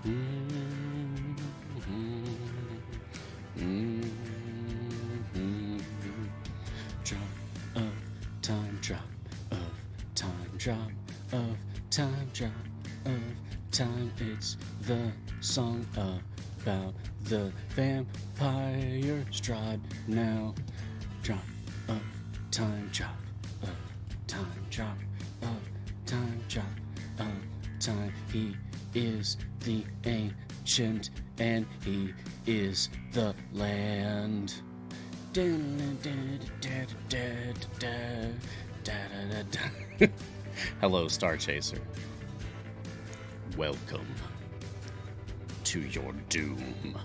Drop of time, drop of time, drop of time, drop of time. It's the song about the vampire's tribe now. Drop of time, drop of time, drop of time, drop of time. He is the ancient and he is the land. Hello, Star Chaser. Welcome to your doom.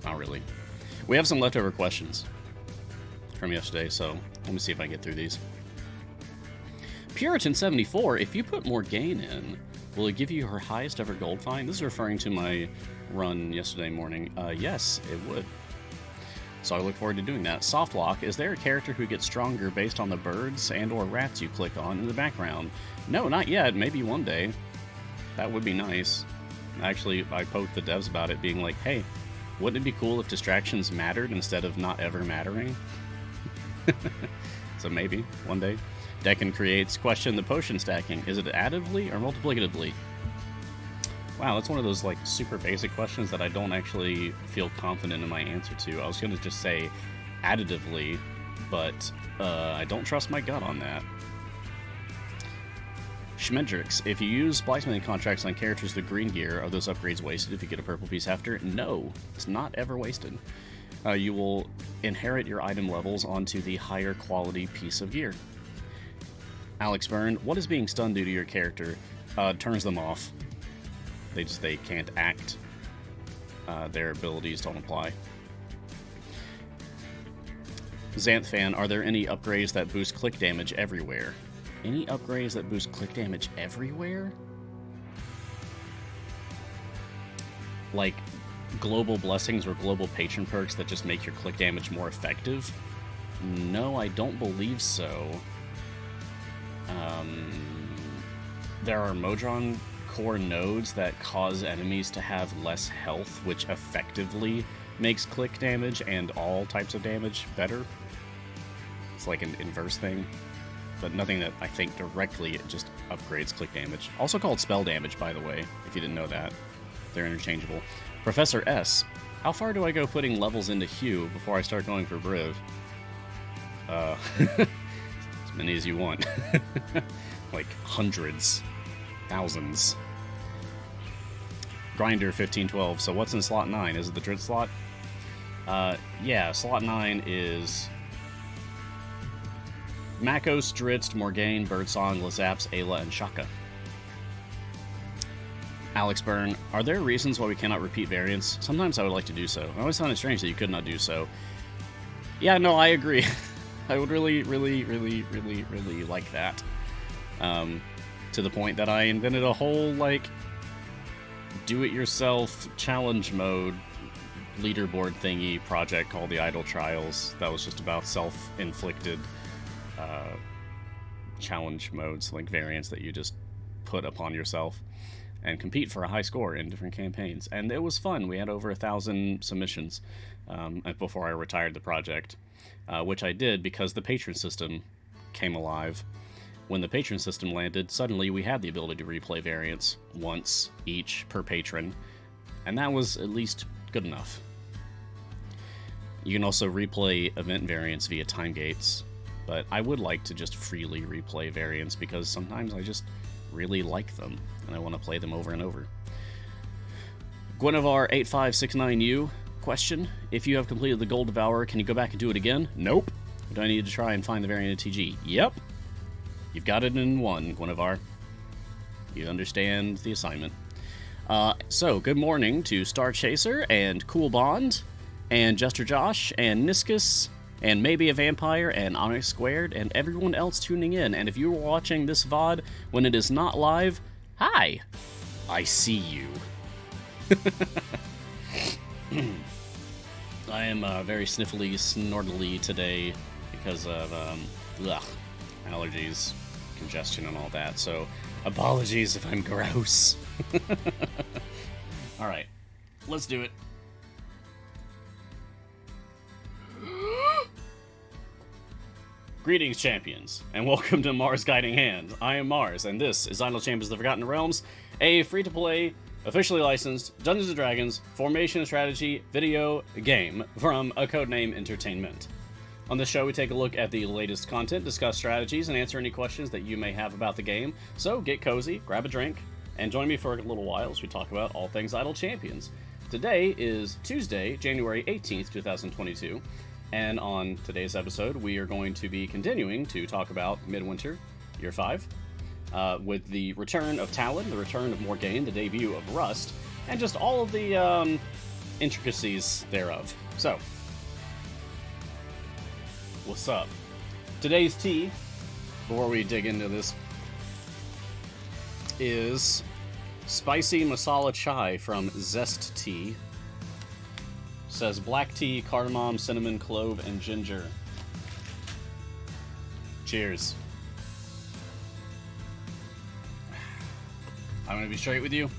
Not really. We have some leftover questions from yesterday, so let me see if I can get through these. Puritan74, if you put more gain in, will it give you her highest ever gold find? This is referring to my run yesterday morning. Yes, it would. So I look forward to doing that. Softlock, is there a character who gets stronger based on the birds and or rats you click on in the background? No, not yet. Maybe one day. That would be nice. Actually, I poked the devs about it, being like, hey, wouldn't it be cool if distractions mattered instead of not ever mattering? So maybe, one day. Deccan creates, question the potion stacking. Is it additively or multiplicatively? Wow, that's one of those like super basic questions that I don't actually feel confident in my answer to. I was going to just say additively, but I don't trust my gut on that. Schmendrix, if you use Blythesmithing contracts on characters with green gear, are those upgrades wasted if you get a purple piece after? No, it's not ever wasted. You will inherit your item levels onto the higher quality piece of gear. Alex Byrne, what does being stunned do to your character? Turns them off. They can't act. Their abilities don't apply. Xanthfan, are there any upgrades that boost click damage everywhere? Any upgrades that boost click damage everywhere? Like global blessings or global patron perks that just make your click damage more effective? No, I don't believe so. There are Mojon core nodes that cause enemies to have less health, which effectively makes click damage and all types of damage better. It's like an inverse thing, but nothing that I think directly just upgrades click damage. Also called spell damage, by the way, if you didn't know that. They're interchangeable. Professor S, how far do I go putting levels into Hue before I start going for Briv? As many as you want. Like hundreds. Thousands. Grinder 1512. So what's in slot 9? Is it the Drit slot? Yeah, slot 9 is Makos, Dritz, Morgaine, Birdsong, Lazaps, Ayla, and Shaka. Alex Byrne, are there reasons why we cannot repeat variants? Sometimes I would like to do so. I always found it strange that you could not do so. Yeah, no, I agree. I would really like that. To the point that I invented a whole, like, do-it-yourself challenge mode leaderboard thingy project called the Idle Trials that was just about self-inflicted challenge modes, like variants that you just put upon yourself and compete for a high score in different campaigns. And it was fun. We had over 1,000 submissions before I retired the project, which I did because the patron system came alive. When the patron system landed, suddenly we had the ability to replay variants once each per patron, and that was at least good enough. You can also replay event variants via time gates, but I would like to just freely replay variants because sometimes I just really like them, and I want to play them over and over. Guinevere8569U, question, if you have completed the Gold Devourer, can you go back and do it again? Nope. Do I need to try and find the variant in TG? Yep. You've got it in one, Guinevere. You understand the assignment. So, good morning to Star Chaser, and Cool Bond, and Jester Josh, and Niscus, and maybe a vampire, and Onyx Squared, and everyone else tuning in. And if you were watching this VOD when it is not live, hi! I see you. I am very sniffly, snortly today because of allergies, congestion, and all that. So Apologies if I'm gross. Alright, let's do it. Greetings, champions, and welcome to Mars Guiding Hand. I am Mars, and this is Untitled Chapter of the Forgotten Realms, a free-to-play, officially licensed Dungeons & Dragons formation strategy video game from a codename Entertainment. On this show, we take a look at the latest content, discuss strategies, and answer any questions that you may have about the game. So get cozy, grab a drink, and join me for a little while as we talk about all things Idle Champions. Today is Tuesday, January 18th, 2022. And on today's episode, we are going to be continuing to talk about Midwinter, Year 5, with the return of Talon, the return of Morgaine, the debut of Rust, and just all of the intricacies thereof. So, what's up? Today's tea, before we dig into this, is spicy masala chai from Zest Tea. Says black tea, cardamom, cinnamon, clove, and ginger. Cheers. I'm gonna be straight with you.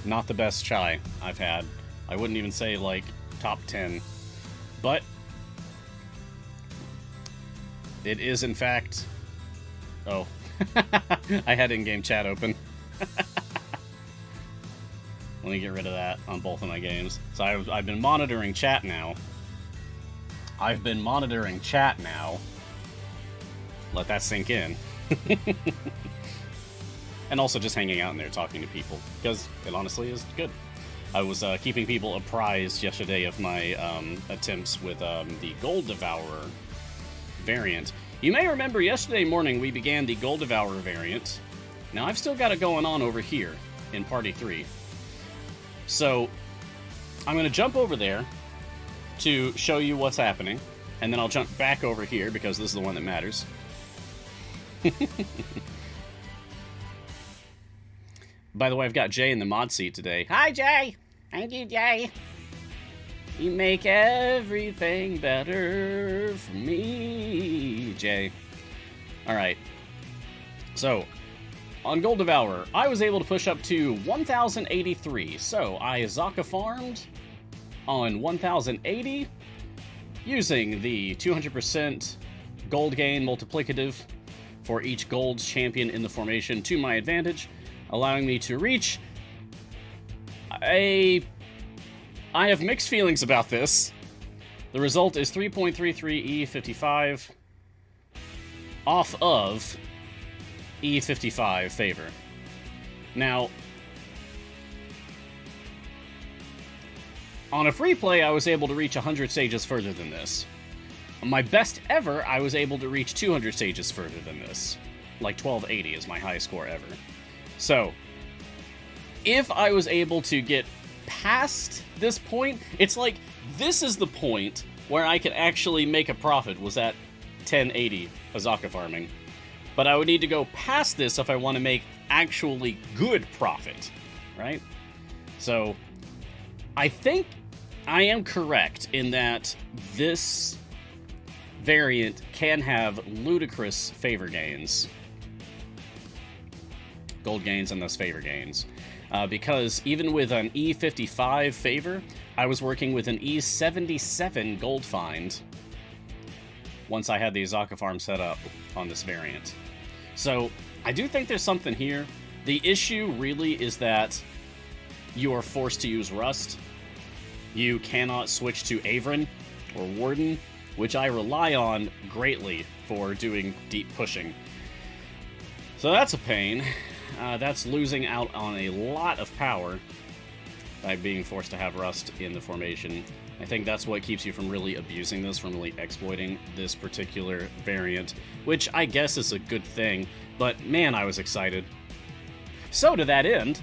Not the best chai I've had. I wouldn't even say, like, top 10. But it is, in fact... Oh. I had in-game chat open. Let me get rid of that on both of my games. So I've been monitoring chat now. Let that sink in. And also just hanging out in there talking to people, because it honestly is good. I was keeping people apprised yesterday of my attempts with the Gold Devourer variant. You may remember yesterday morning we began the Gold Devourer variant. Now I've still got it going on over here in Party 3. So, I'm going to jump over there to show you what's happening, and then I'll jump back over here, because this is the one that matters. By the way, I've got Jay in the mod seat today. Hi, Jay! Thank you, Jay! You make everything better for me, Jay. Alright. So... on Gold Devourer, I was able to push up to 1,083, so I Zaka farmed on 1,080 using the 200% gold gain multiplicative for each gold champion in the formation to my advantage, allowing me to reach I have mixed feelings about this. The result is 3.33 E55 off of E55 favor. Now, on a free play, I was able to reach 100 stages further than this. On my best ever, I was able to reach 200 stages further than this. Like 1280 is my highest score ever. So, if I was able to get past this point, it's like, this is the point where I could actually make a profit, was at 1080 Azaka farming. But I would need to go past this if I want to make actually good profit, right? So, I think I am correct in that this variant can have ludicrous favor gains. Gold gains and thus favor gains. Because even with an E55 favor, I was working with an E77 gold find once I had the Azaka farm set up on this variant. So, I do think there's something here. The issue really is that you are forced to use Rust. You cannot switch to Avron or Warden, which I rely on greatly for doing deep pushing. So that's a pain. That's losing out on a lot of power by being forced to have Rust in the formation. I think that's what keeps you from really abusing this, from really exploiting this particular variant, which I guess is a good thing, but man, I was excited. So to that end,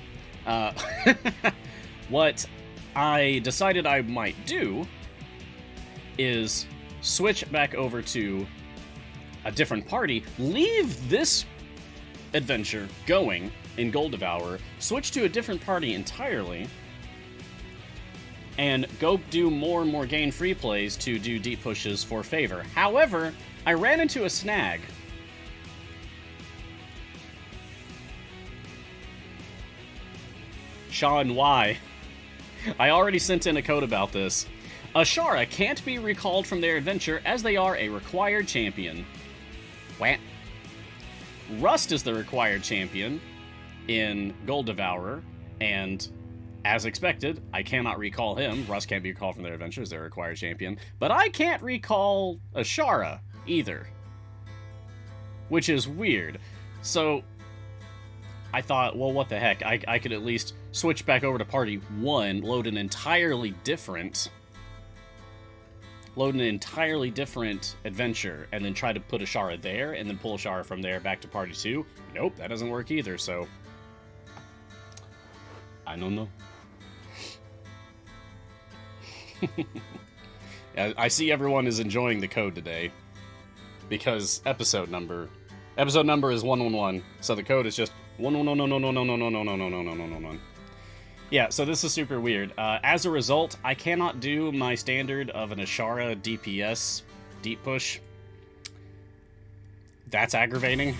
what I decided I might do is switch back over to a different party, leave this adventure going in Gold Devourer, switch to a different party entirely, and go do more and more gain free plays to do deep pushes for favor. However, I ran into a snag. Sean, why? I already sent in a code about this. Ashara can't be recalled from their adventure as they are a required champion. Wah. Rust is the required champion in Gold Devourer, and as expected, I cannot recall him. Rust can't be recalled from their adventure as their required champion, but I can't recall Ashara either, which is weird. So I thought, well, what the heck? I could at least switch back over to Party 1, load an entirely different adventure, and then try to put Ashara there, and then pull Ashara from there back to Party 2. Nope, that doesn't work either, so I don't know. I see everyone is enjoying the code today, because episode number is 111, so the code is just 111. Yeah, so this is super weird. As a result, I cannot do my standard of an Ashara DPS deep push. That's aggravating.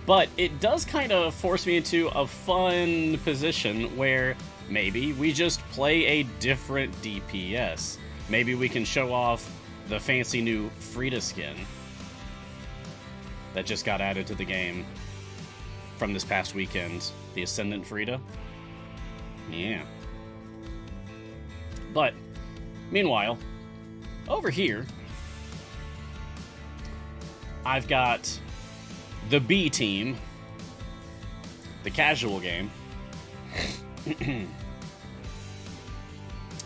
But it does kind of force me into a fun position where maybe we just play a different DPS. Maybe we can show off the fancy new Frida skin that just got added to the game from this past weekend. The Ascendant Frida. Yeah. But, meanwhile, over here, I've got the B team, the casual game,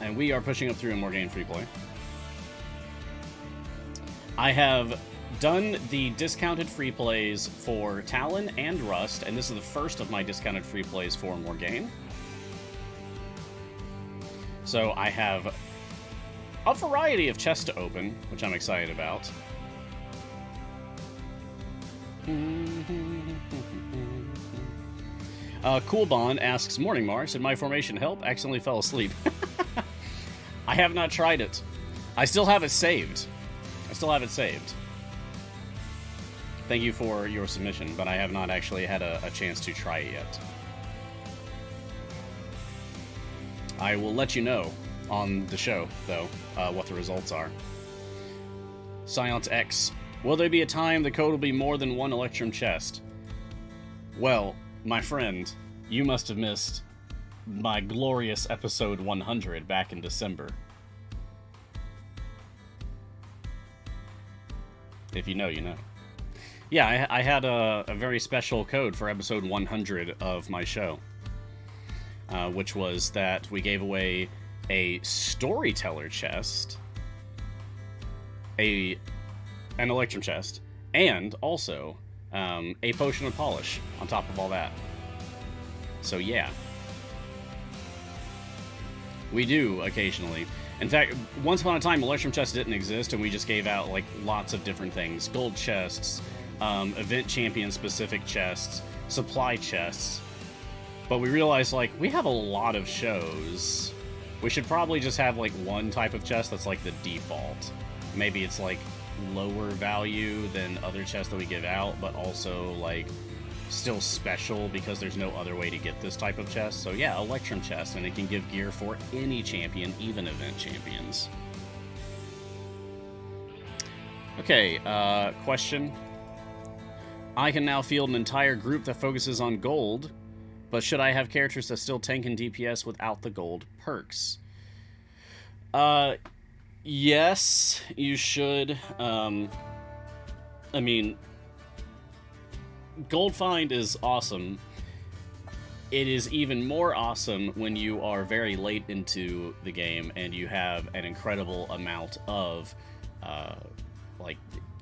and we are pushing up through in Morgaine free play. I have done the discounted free plays for Talon and Rust, and this is the first of my discounted free plays for Morgaine. So I have a variety of chests to open, which I'm excited about. Coolbon asks, Morning Mars, did my formation help? Accidentally fell asleep. I have not tried it. I still have it saved. Thank you for your submission, but I have not actually had a chance to try it yet. I will let you know on the show, though, what the results are. Science X. Will there be a time the code will be more than one Electrum chest? Well, my friend, you must have missed my glorious episode 100 back in December. If you know, you know. Yeah, I had a very special code for episode 100 of my show, which was that we gave away a Storyteller chest, an Electrum chest, and also a Potion of Polish on top of all that. So yeah, we do occasionally. In fact, once upon a time, Electrum chests didn't exist, and we just gave out like lots of different things: gold chests, event champion specific chests, supply chests. But we realized, like, we have a lot of shows. We should probably just have like one type of chest that's like the default. Maybe it's like lower value than other chests that we give out, but also like still special because there's no other way to get this type of chest. So yeah, Electrum chest, and it can give gear for any champion, even event champions. Okay, question. I can now field an entire group that focuses on gold, but should I have characters that still tank in DPS without the gold perks? Yes, you should. I mean, Gold Find is awesome. It is even more awesome when you are very late into the game and you have an incredible amount of, like,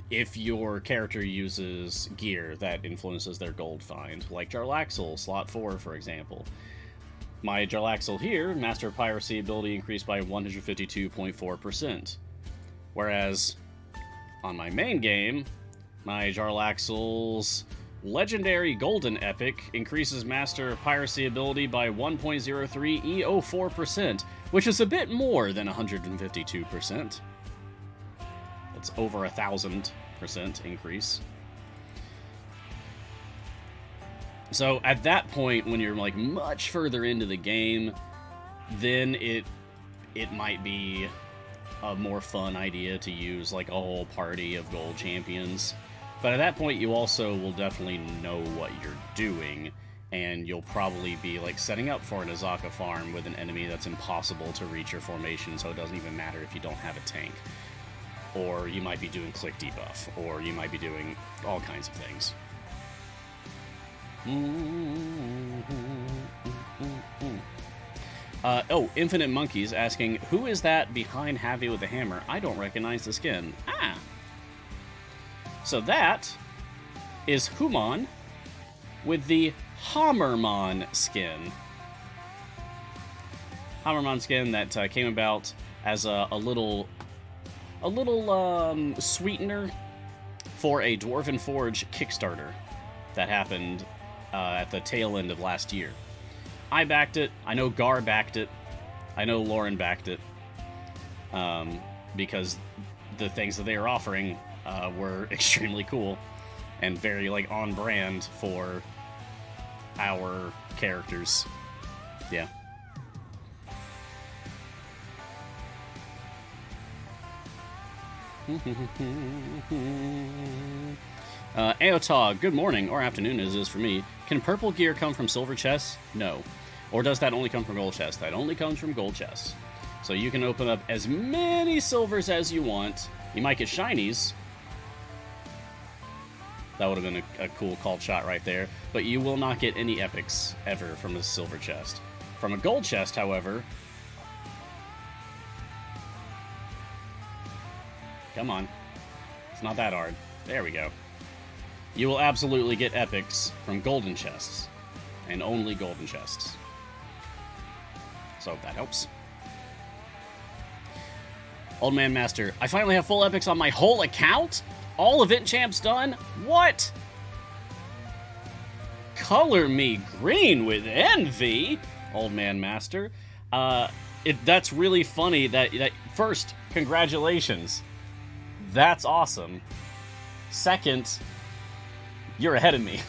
if your character uses gear that influences their Gold Find, like Jarlaxle, slot 4, for example. My Jarlaxle here, Master of Piracy ability increased by 152.4%. Whereas, on my main game, my Jarlaxle's Legendary Golden Epic increases Master of Piracy ability by 1.03 EO4%, which is a bit more than 152%. It's over 1,000% increase. So at that point, when you're like much further into the game, then it might be a more fun idea to use like a whole party of gold champions. But at that point, you also will definitely know what you're doing, and you'll probably be like setting up for an Azaka farm with an enemy that's impossible to reach your formation, so it doesn't even matter if you don't have a tank. Or you might be doing click debuff, or you might be doing all kinds of things. Oh, Infinite Monkeys asking, who is that behind Havi with the hammer? I don't recognize the skin. Ah! So that is Humon with the Hammermon skin. Hammermon skin that came about as a little sweetener for a Dwarven Forge Kickstarter that happened at the tail end of last year. I backed it. I know Gar backed it. I know Lauren backed it. Because the things that they were offering were extremely cool and very like on brand for our characters. Yeah. Aotog, good morning or afternoon as it is for me. Can purple gear come from silver chests? No. Or does that only come from gold chests? That only comes from gold chests. So you can open up as many silvers as you want. You might get shinies. That would have been a cool called shot right there. But you will not get any epics ever from a silver chest. From a gold chest, however... Come on. It's not that hard. There we go. You will absolutely get epics from golden chests. And only golden chests. So that helps. Old Man Master, I finally have full epics on my whole account? All event champs done? What? Color me green with envy, Old Man Master. That's really funny that first, congratulations. That's awesome. Second, you're ahead of me.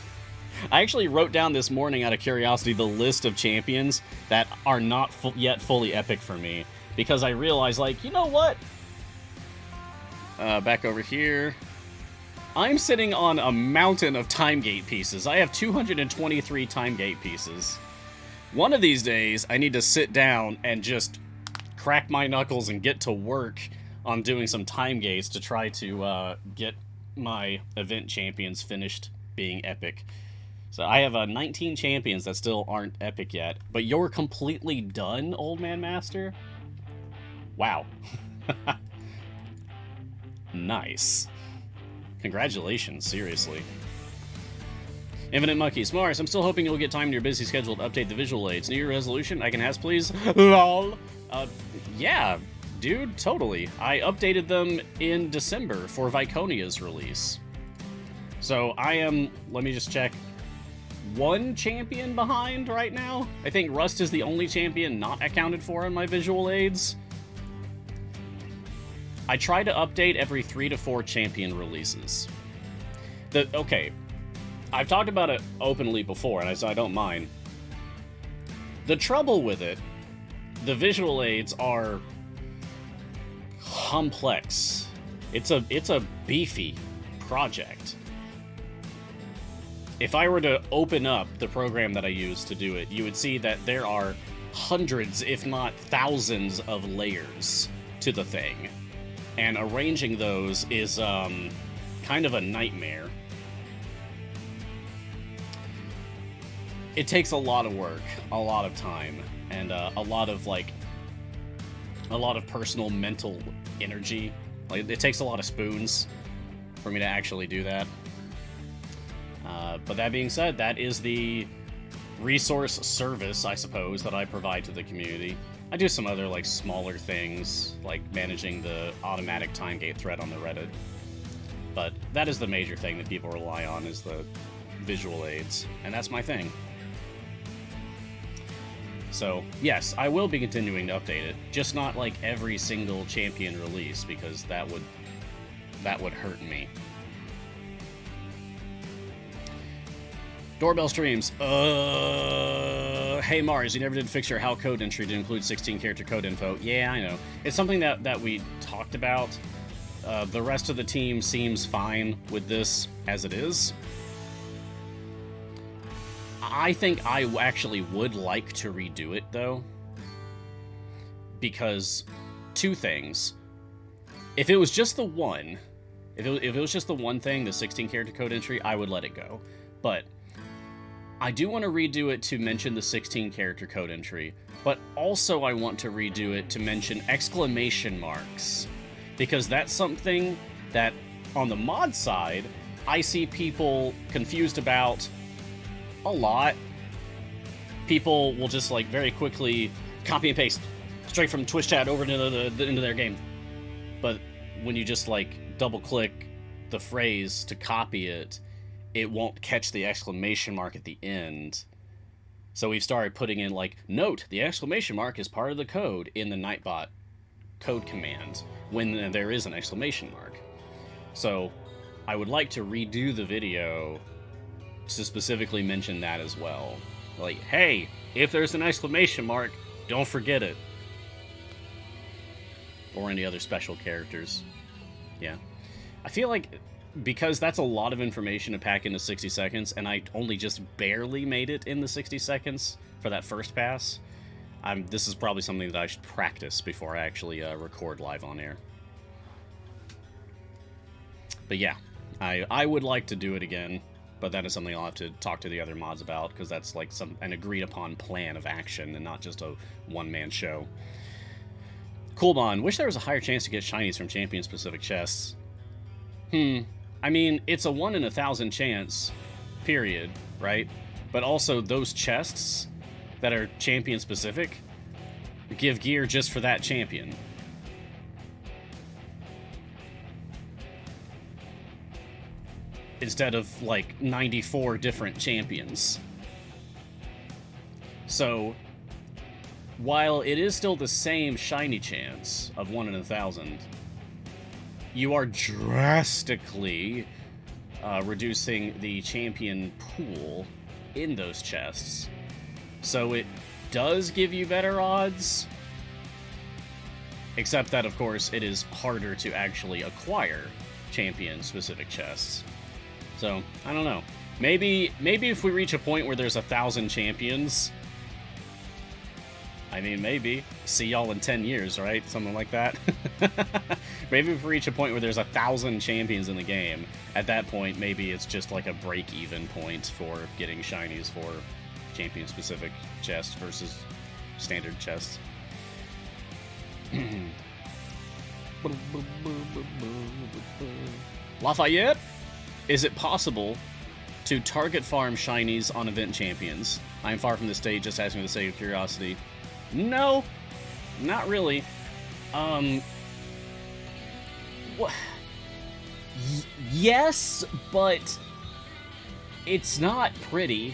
I actually wrote down this morning out of curiosity the list of champions that are not yet fully epic for me, because I realized, like, you know what? Back over here. I'm sitting on a mountain of time gate pieces. I have 223 time gate pieces. One of these days, I need to sit down and just crack my knuckles and get to work on doing some time gates to try to get my event champions finished being epic. So I have 19 champions that still aren't epic yet, but you're completely done, Old Man Master? Wow. Nice. Congratulations, seriously. Infinite Monkeys. Mars, I'm still hoping you'll get time in your busy schedule to update the visual aids. New Year resolution? I can ask, please? LOL. Yeah, dude, totally. I updated them in December for Viconia's release. So I am, let me just check, one champion behind right now. I think Rust is the only champion not accounted for in my visual aids. I try to update every 3 to 4 champion releases. Okay, I've talked about it openly before, and I don't mind. The trouble with it, the visual aids are complex. It's a beefy project. If I were to open up the program that I use to do it, you would see that there are hundreds, if not thousands, of layers to the thing. And arranging those is kind of a nightmare. It takes a lot of work, a lot of time, and a lot of personal mental energy. Like, it takes a lot of spoons for me to actually do that. But that being said, that is the resource service, I suppose, that I provide to the community. I do some other, like, smaller things, like managing the automatic time gate thread on the Reddit. But that is the major thing that people rely on, is the visual aids. And that's my thing. So, yes, I will be continuing to update it. Just not, like, every single champion release, because that would hurt me. Doorbell streams. Hey Mars, you never did fix your HAL code entry to include 16 character code info. Yeah, I know. It's something that we talked about. The rest of the team seems fine with this as it is. I think I actually would like to redo it, though. Because, two things. If it was just the one, if it was just the one thing, the 16 character code entry, I would let it go. But I do want to redo it to mention the 16 character code entry, but also I want to redo it to mention exclamation marks. Because that's something that, on the mod side, I see people confused about a lot. People will just, like, very quickly copy and paste straight from Twitch chat over into their game. But when you just, like, double-click the phrase to copy it, it won't catch the exclamation mark at the end. So we've started putting in, like, note, the exclamation mark is part of the code in the Nightbot code command when there is an exclamation mark. So I would like to redo the video to specifically mention that as well. Like, hey, if there's an exclamation mark, don't forget it. Or any other special characters. Yeah. I feel like because that's a lot of information to pack into 60 seconds, and I only just barely made it in the 60 seconds for that first pass, this is probably something that I should practice before I actually record live on air. But yeah, I would like to do it again, but that is something I'll have to talk to the other mods about, because that's like an agreed-upon plan of action and not just a one-man show. Coolbon, wish there was a higher chance to get shinies from champion-specific chests. I mean, it's a 1 in 1,000 chance, period, right? But also, those chests that are champion-specific give gear just for that champion. Instead of, like, 94 different champions. So, while it is still the same shiny chance of 1 in 1,000, you are drastically reducing the champion pool in those chests. So it does give you better odds, except that, of course, it is harder to actually acquire champion-specific chests. So, I don't know. Maybe if we reach a point where there's 1,000 champions, I mean, maybe. See y'all in 10 years, right? Something like that. Maybe if we reach a point where there's 1,000 champions in the game, at that point, maybe it's just like a break-even point for getting shinies for champion-specific chests versus standard chests. Lafayette? Is it possible to target farm shinies on event champions? I am far from this stage, just asking for the sake of curiosity. No, not really. Yes, but it's not pretty.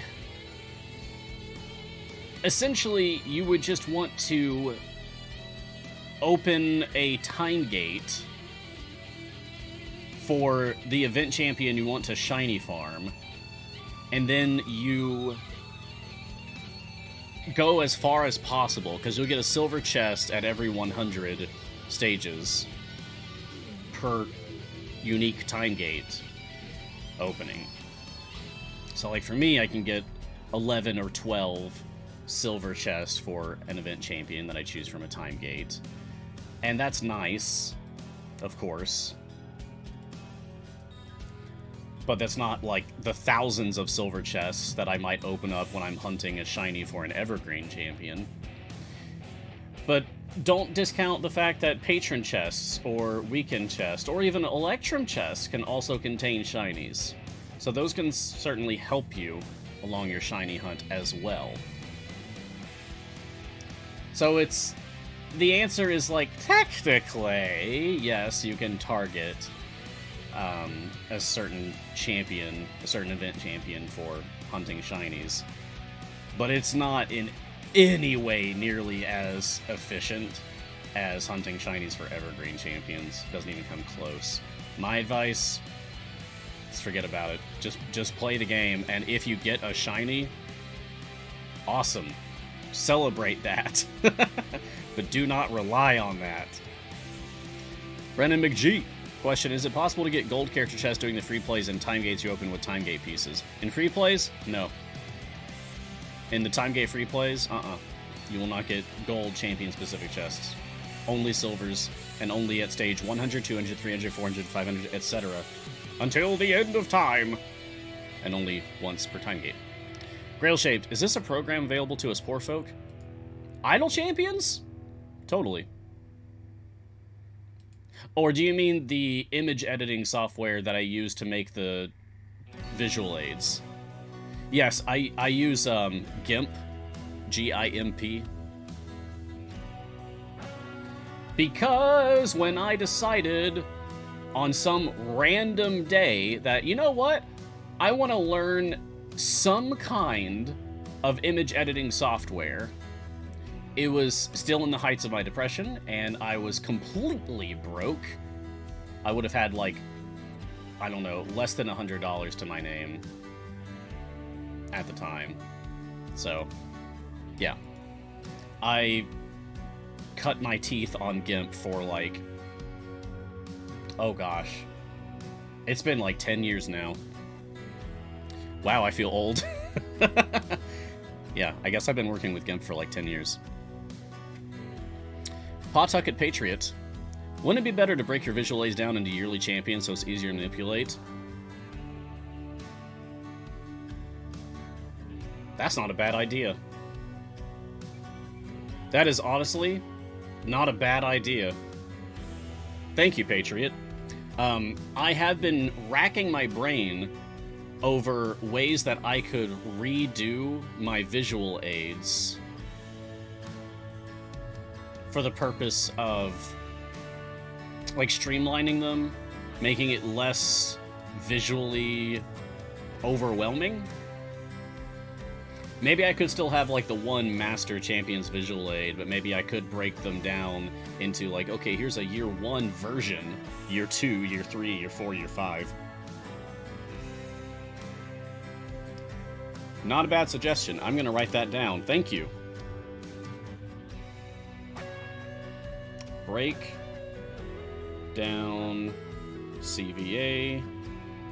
Essentially, you would just want to open a time gate for the event champion you want to shiny farm, and then you go as far as possible, because you'll get a silver chest at every 100 stages per unique time gate opening. So, like, for me, I can get 11 or 12 silver chests for an event champion that I choose from a time gate. And that's nice, of course. But that's not, like, the thousands of silver chests that I might open up when I'm hunting a shiny for an evergreen champion. But don't discount the fact that patron chests, or weekend chests, or even electrum chests can also contain shinies. So those can certainly help you along your shiny hunt as well. So the answer is, like, technically, yes, you can target a certain champion, a certain event champion for hunting shinies. But it's not in any way nearly as efficient as hunting shinies for evergreen champions. Doesn't even come close. My advice, Just forget about it. Just play the game, and if you get a shiny, awesome. Celebrate that. But do not rely on that. Brennan McGee. Question, is it possible to get gold character chests doing the free plays and time gates you open with time gate pieces? In free plays? No. In the time gate free plays? You will not get gold champion-specific chests. Only silvers, and only at stage 100, 200, 300, 400, 500, etc. Until the end of time! And only once per time gate. Grail-shaped, is this a program available to us poor folk? Idle champions? Totally. Or do you mean the image editing software that I use to make the visual aids? Yes, I use GIMP, G-I-M-P. Because when I decided on some random day that, you know what? I want to learn some kind of image editing software. It was still in the heights of my depression, and I was completely broke. I would have had, like, I don't know, less than $100 to my name at the time. So, yeah. I cut my teeth on GIMP for, like, oh gosh. It's been, like, 10 years now. Wow, I feel old. Yeah, I guess I've been working with GIMP for, like, 10 years. Pawtucket Patriot. Wouldn't it be better to break your visual aids down into yearly champions so it's easier to manipulate? That's not a bad idea. That is honestly not a bad idea. Thank you, Patriot. I have been racking my brain over ways that I could redo my visual aids for the purpose of, like, streamlining them, making it less visually overwhelming. Maybe I could still have, like, the one Master Champions visual aid, but maybe I could break them down into, like, okay, here's a year 1 version, year 2, year 3, year 4, year 5. Not a bad suggestion. I'm going to write that down. Thank you. Break down CVA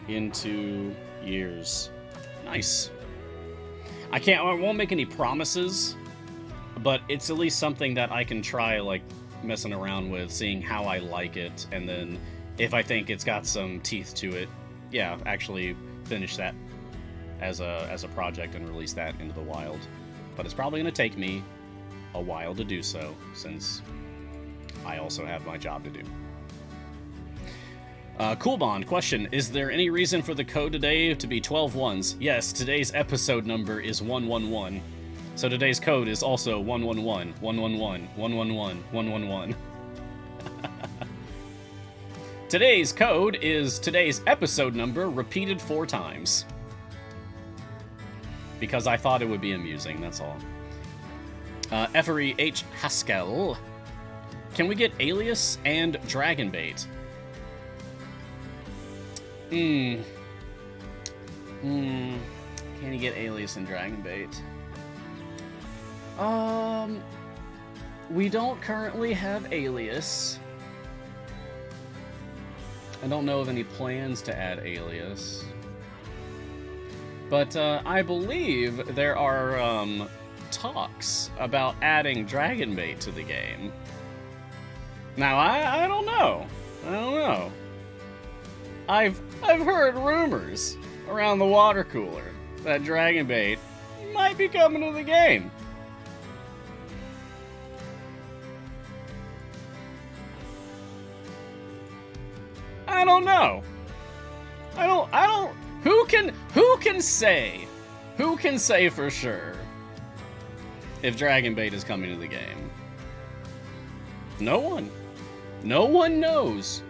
into years. Nice. I won't make any promises, but it's at least something that I can try, like, messing around with, seeing how I like it, and then if I think it's got some teeth to it, yeah, actually finish that as a project and release that into the wild. But it's probably going to take me a while to do so, since I also have my job to do. Cool Bond, question, is there any reason for the code today to be 12 ones? Yes, today's episode number is 111. So today's code is also 111, 111, 111, 111. Today's code is today's episode number repeated 4 times. Because I thought it would be amusing, that's all. Effery H. Haskell. Can we get Alias and Dragonbait? Can you get Alias and Dragonbait? We don't currently have Alias. I don't know of any plans to add Alias. But, I believe there are, talks about adding Dragonbait to the game. Now, I don't know. I don't know. I've heard rumors around the water cooler that Dragonbait might be coming to the game. I don't know. I don't who can say for sure if Dragonbait is coming to the game? No one. No one knows.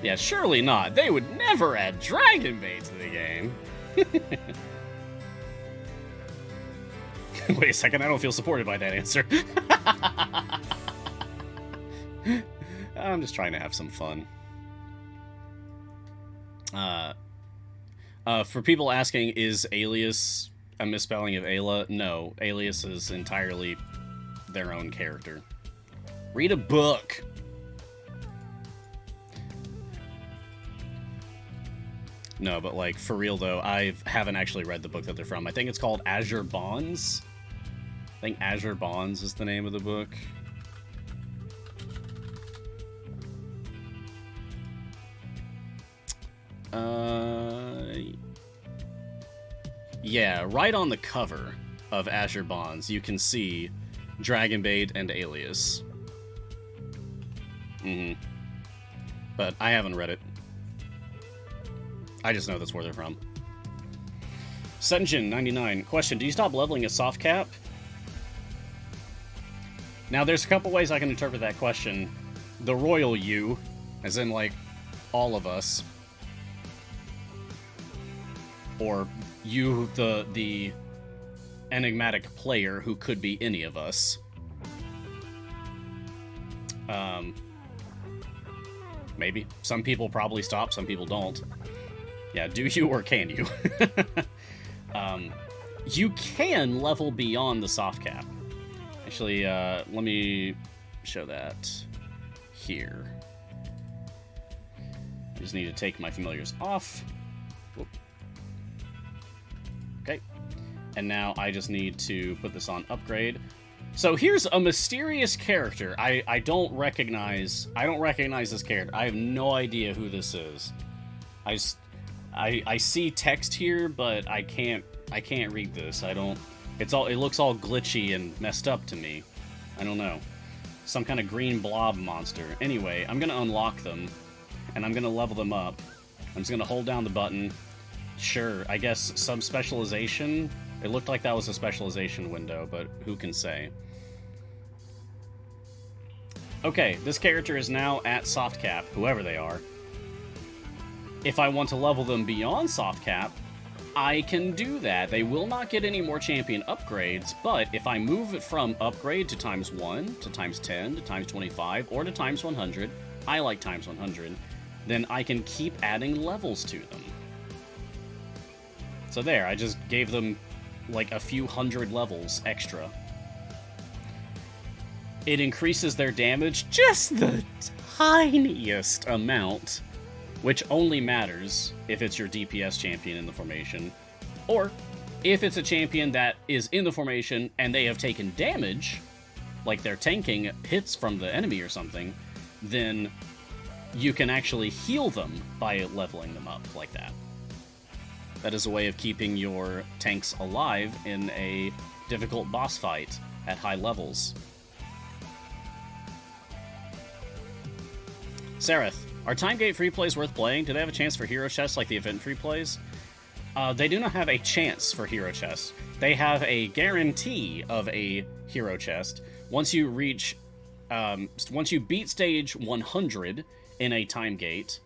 Yeah, surely not. They would never add Dragonbait to the game. Wait a second, I don't feel supported by that answer. I'm just trying to have some fun. For people asking, is Alias a misspelling of Ayla? No, Alias is entirely their own character. Read a book! No, but like, for real though, I haven't actually read the book that they're from. I think it's called Azure Bonds. I think Azure Bonds is the name of the book. Yeah, right on the cover of Azure Bonds, you can see Dragonbait and Alias. But I haven't read it. I just know that's where they're from. Senjin99. Question, do you stop leveling at soft cap? Now, there's a couple ways I can interpret that question. The royal you, as in, like, all of us. Or you, the enigmatic player who could be any of us. Maybe. Some people probably stop, some people don't. Yeah, do you or can you? You can level beyond the soft cap. Actually, let me show that here. I just need to take my familiars off. Whoop. Okay. And now I just need to put this on upgrade. So here's a mysterious character. I don't recognize this character. I have no idea who this is. I see text here, but I can't read this. It looks all glitchy and messed up to me. I don't know. Some kind of green blob monster. Anyway, I'm gonna unlock them, and I'm gonna level them up. I'm just gonna hold down the button. Sure, I guess some specialization. It looked like that was a specialization window, but who can say? Okay, this character is now at soft cap, whoever they are. If I want to level them beyond soft cap, I can do that. They will not get any more champion upgrades, but if I move it from upgrade to ×1, to ×10, to ×25, or to ×100, I like ×100, then I can keep adding levels to them. So there, I just gave them like a few hundred levels extra. It increases their damage just the tiniest amount, which only matters if it's your DPS champion in the formation, or if it's a champion that is in the formation and they have taken damage, like they're tanking hits from the enemy or something, then you can actually heal them by leveling them up like that. That is a way of keeping your tanks alive in a difficult boss fight at high levels. Sereth, are Time Gate free plays worth playing? Do they have a chance for hero chests like the event free plays? They do not have a chance for hero chests. They have a guarantee of a hero chest. Once you beat stage 100 in a Time Gate,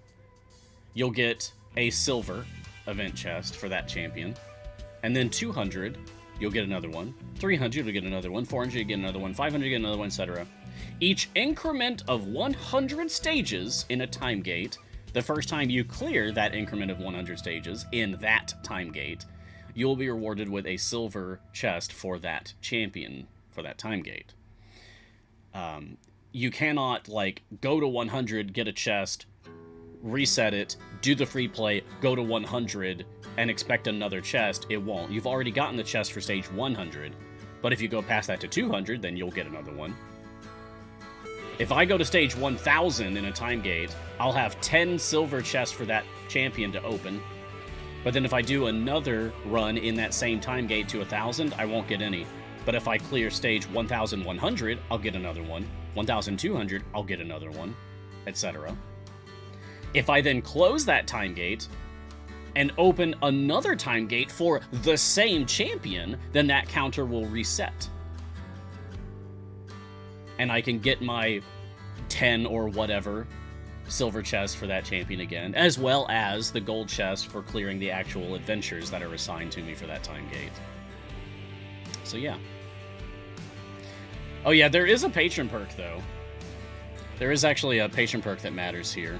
you'll get a silver event chest for that champion. And then 200, you'll get another one. 300, you'll get another one. 400, you'll get another one. 500, you'll get another one, etc. Each increment of 100 stages in a Time Gate, the first time you clear that increment of 100 stages in that Time Gate, you'll be rewarded with a silver chest for that champion, for that Time Gate. You cannot, like, go to 100, get a chest, reset it, do the free play, go to 100, and expect another chest. It won't. You've already gotten the chest for stage 100, but if you go past that to 200, then you'll get another one. If I go to stage 1000 in a Time Gate, I'll have 10 silver chests for that champion to open. But then if I do another run in that same Time Gate to 1000, I won't get any. But if I clear stage 1100, I'll get another one. 1200, I'll get another one, etc. If I then close that Time Gate and open another Time Gate for the same champion, then that counter will reset. And I can get my 10 or whatever silver chest for that champion again, as well as the gold chest for clearing the actual adventures that are assigned to me for that Time Gate. So yeah. Oh yeah, there is a patron perk though. There is actually a patient perk that matters here.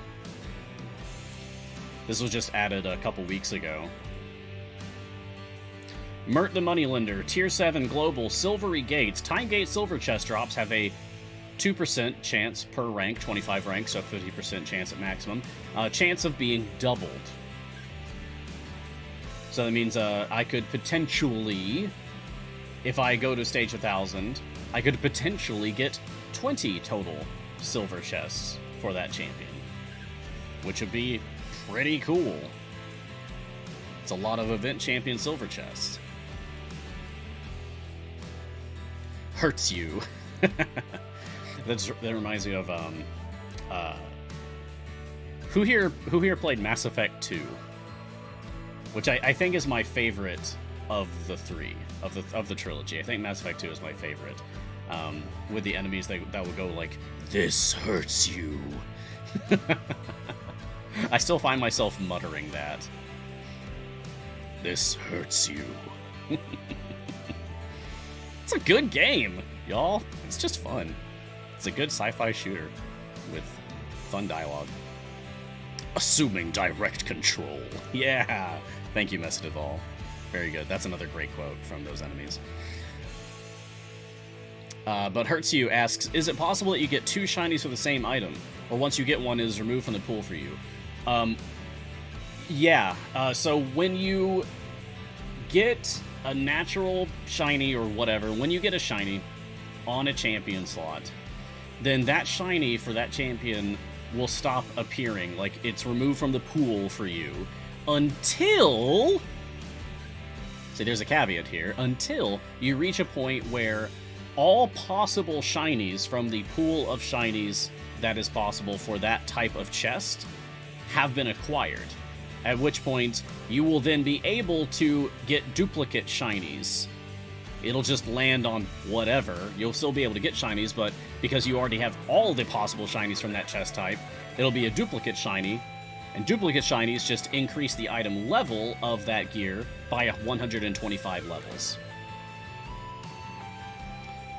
This was just added a couple weeks ago. Mert the Moneylender, Tier 7 Global, Silvery Gates. Time Gate Silver Chest drops have a 2% chance per rank, 25 ranks, so 50% chance at maximum. Chance of being doubled. So that means I could potentially, if I go to stage 1000, I could potentially get 20 total silver chests for that champion, which would be pretty cool. It's a lot of event champion silver chests. Hurts you. That reminds me of who here played Mass Effect 2, which I think is my favorite of the three of the trilogy. I think Mass Effect 2 is my favorite. With the enemies that would go like, "This hurts you." I still find myself muttering that. This hurts you. It's a good game, y'all. It's just fun. It's a good sci-fi shooter with fun dialogue. Assuming direct control. Yeah. Thank you, Messidevall. Very good. That's another great quote from those enemies. But Hurts You asks, is it possible that you get 2 shinies for the same item? Or once you get one, it is removed from the pool for you? Yeah. So when you get a natural shiny or whatever, when you get a shiny on a champion slot, then that shiny for that champion will stop appearing. Like, it's removed from the pool for you until... See, there's a caveat here. Until you reach a point where all possible shinies from the pool of shinies that is possible for that type of chest have been acquired. At which point, you will then be able to get duplicate shinies. It'll just land on whatever. You'll still be able to get shinies, but because you already have all the possible shinies from that chest type, it'll be a duplicate shiny, and duplicate shinies just increase the item level of that gear by 125 levels.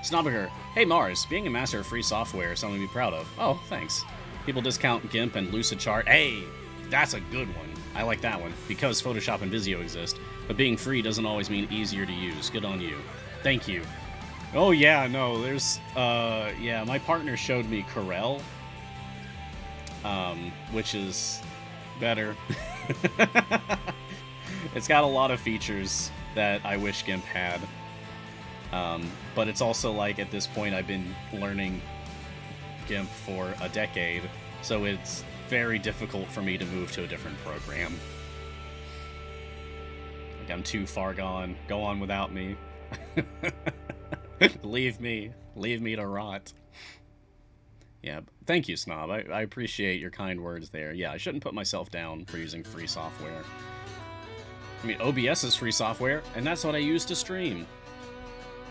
Snobbiger, hey Mars, being a master of free software is something to be proud of. Oh, thanks. People discount GIMP and Lucidchart. Hey, that's a good one. I like that one, because Photoshop and Visio exist, but being free doesn't always mean easier to use. Good on you. Thank you. Oh yeah, no, there's, yeah, my partner showed me Corel, which is better. It's got a lot of features that I wish GIMP had, but it's also like, at this point, I've been learning GIMP for a decade, so it's very difficult for me to move to a different program. Like, I'm too far gone. Go on without me. Leave me to rot. Yeah, thank you, Snob. I appreciate your kind words there. Yeah, I shouldn't put myself down for using free software. I mean, OBS is free software, and that's what I use to stream.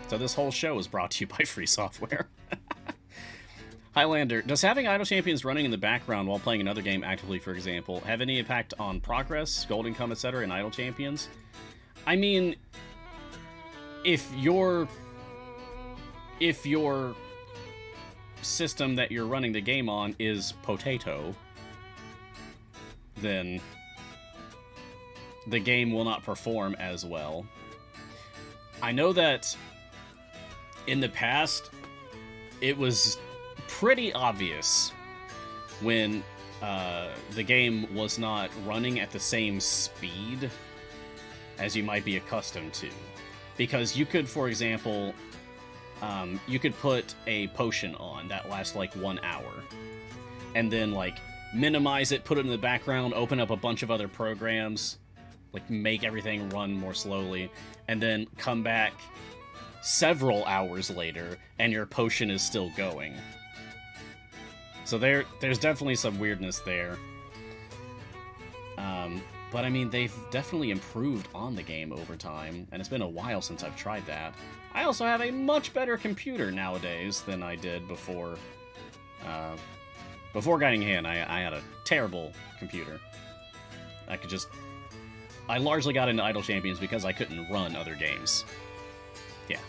So this whole show is brought to you by free software. Highlander, does having idle champions running in the background while playing another game actively, for example, have any impact on progress, gold income, etc. in idle champions? I mean, if your system that you're running the game on is potato, then the game will not perform as well. I know that in the past, it was pretty obvious when the game was not running at the same speed as you might be accustomed to. Because you could, for example, you could put a potion on that lasts like 1 hour, and then like minimize it, put it in the background, open up a bunch of other programs, like make everything run more slowly, and then come back several hours later and your potion is still going. So there's definitely some weirdness there. But I mean, they've definitely improved on the game over time, and it's been a while since I've tried that. I also have a much better computer nowadays than I did before. Before Guiding Hand, I had a terrible computer. I largely got into Idle Champions because I couldn't run other games. Yeah.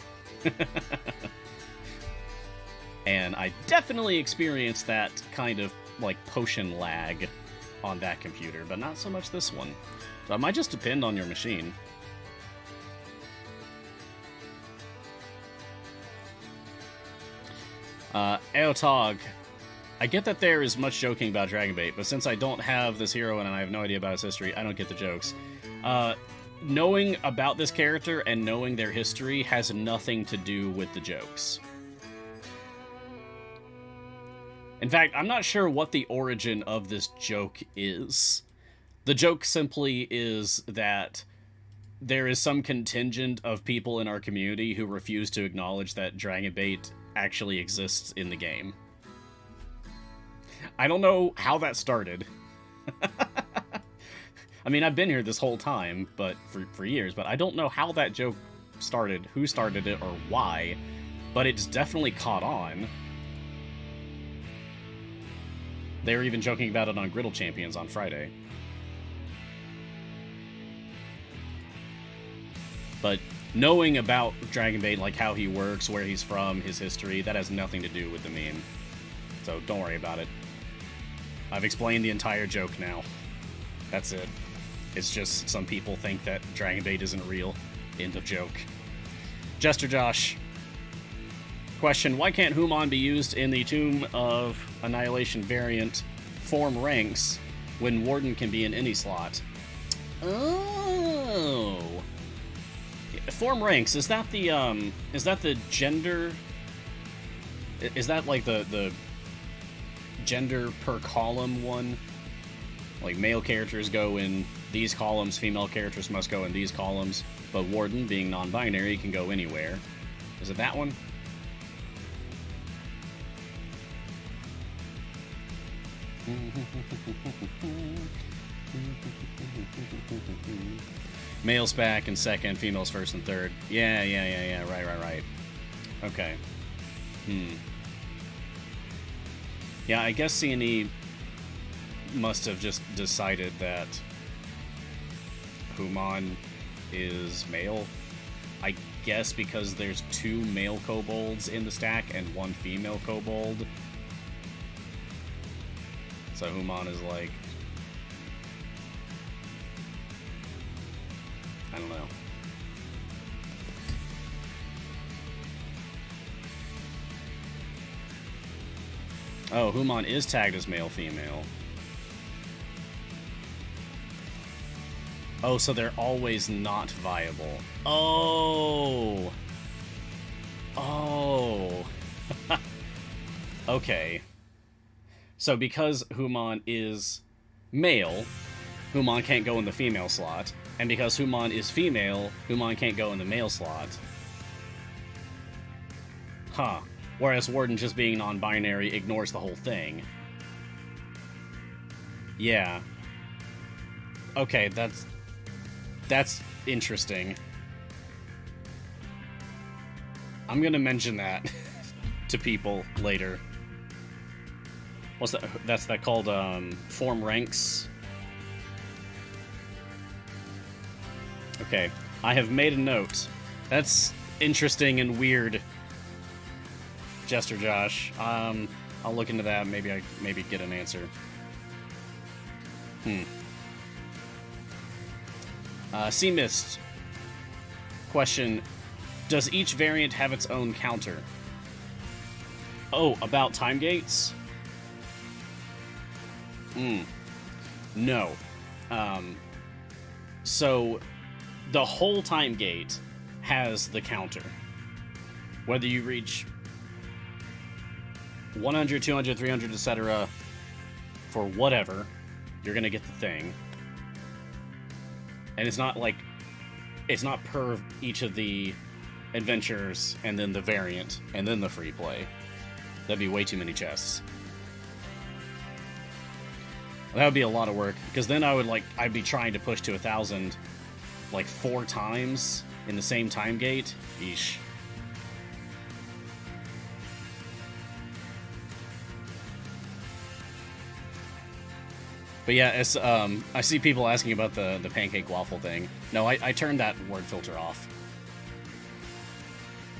And I definitely experienced that kind of, like, potion lag on that computer, but not so much this one. So it might just depend on your machine. Eotog, I get that there is much joking about Dragonbait, but since I don't have this hero and I have no idea about his history, I don't get the jokes. Knowing about this character and knowing their history has nothing to do with the jokes. In fact, I'm not sure what the origin of this joke is. The joke simply is that there is some contingent of people in our community who refuse to acknowledge that Dragonbait actually exists in the game. I don't know how that started. I mean, I've been here this whole time, but for years, but I don't know how that joke started, who started it, or why, but it's definitely caught on. They were even joking about it on Griddle Champions on Friday. But knowing about Dragonbait, like how he works, where he's from, his history, that has nothing to do with the meme. So don't worry about it. I've explained the entire joke now. That's it. It's just some people think that Dragonbait isn't real. End of joke. Jester Josh. Question, why can't Human be used in the Tomb of Annihilation variant form ranks when Warden can be in any slot? Oh. Form ranks, is that the gender? Is that like the gender per column one? Like male characters go in these columns, female characters must go in these columns, but Warden, being non-binary, can go anywhere. Is it that one? Males back in second, females first and third. Yeah. Right. Okay. Yeah, I guess C&E must have just decided that Human is male. I guess because there's 2 male kobolds in the stack and 1 female kobold. So Human is like... I don't know. Oh, Human is tagged as male-female. Oh, so they're always not viable. Oh! Oh! Okay. So because Human is male, Human can't go in the female slot. And because Human is female, Human can't go in the male slot. Huh. Whereas Warden, just being non-binary, ignores the whole thing. Yeah. Okay, that's interesting. I'm gonna mention that to people later. What's that? That's that called form ranks. Okay, I have made a note. That's interesting and weird, Jester Josh. I'll look into that. Maybe get an answer. Sea Mist. Question: does each variant have its own counter? Oh, about time gates? No. So the whole time gate has the counter. Whether you reach 100, 200, 300, etc. for whatever, you're gonna get the thing. And it's not like, it's not per each of the adventures and then the variant and then the free play. That'd be way too many chests. That would be a lot of work, because then I'd be trying to push to 1,000 like 4 times in the same time gate. Yeesh. But yeah, it's, I see people asking about the pancake waffle thing. No, I turned that word filter off.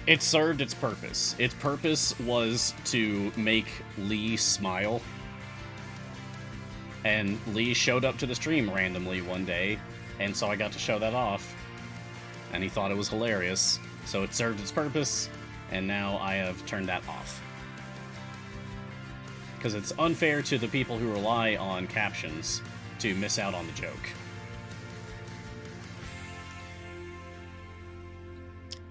It served its purpose. Its purpose was to make Lee smile. And Lee showed up to the stream randomly one day, and so I got to show that off. And he thought it was hilarious. So it served its purpose, and now I have turned that off. Because it's unfair to the people who rely on captions to miss out on the joke.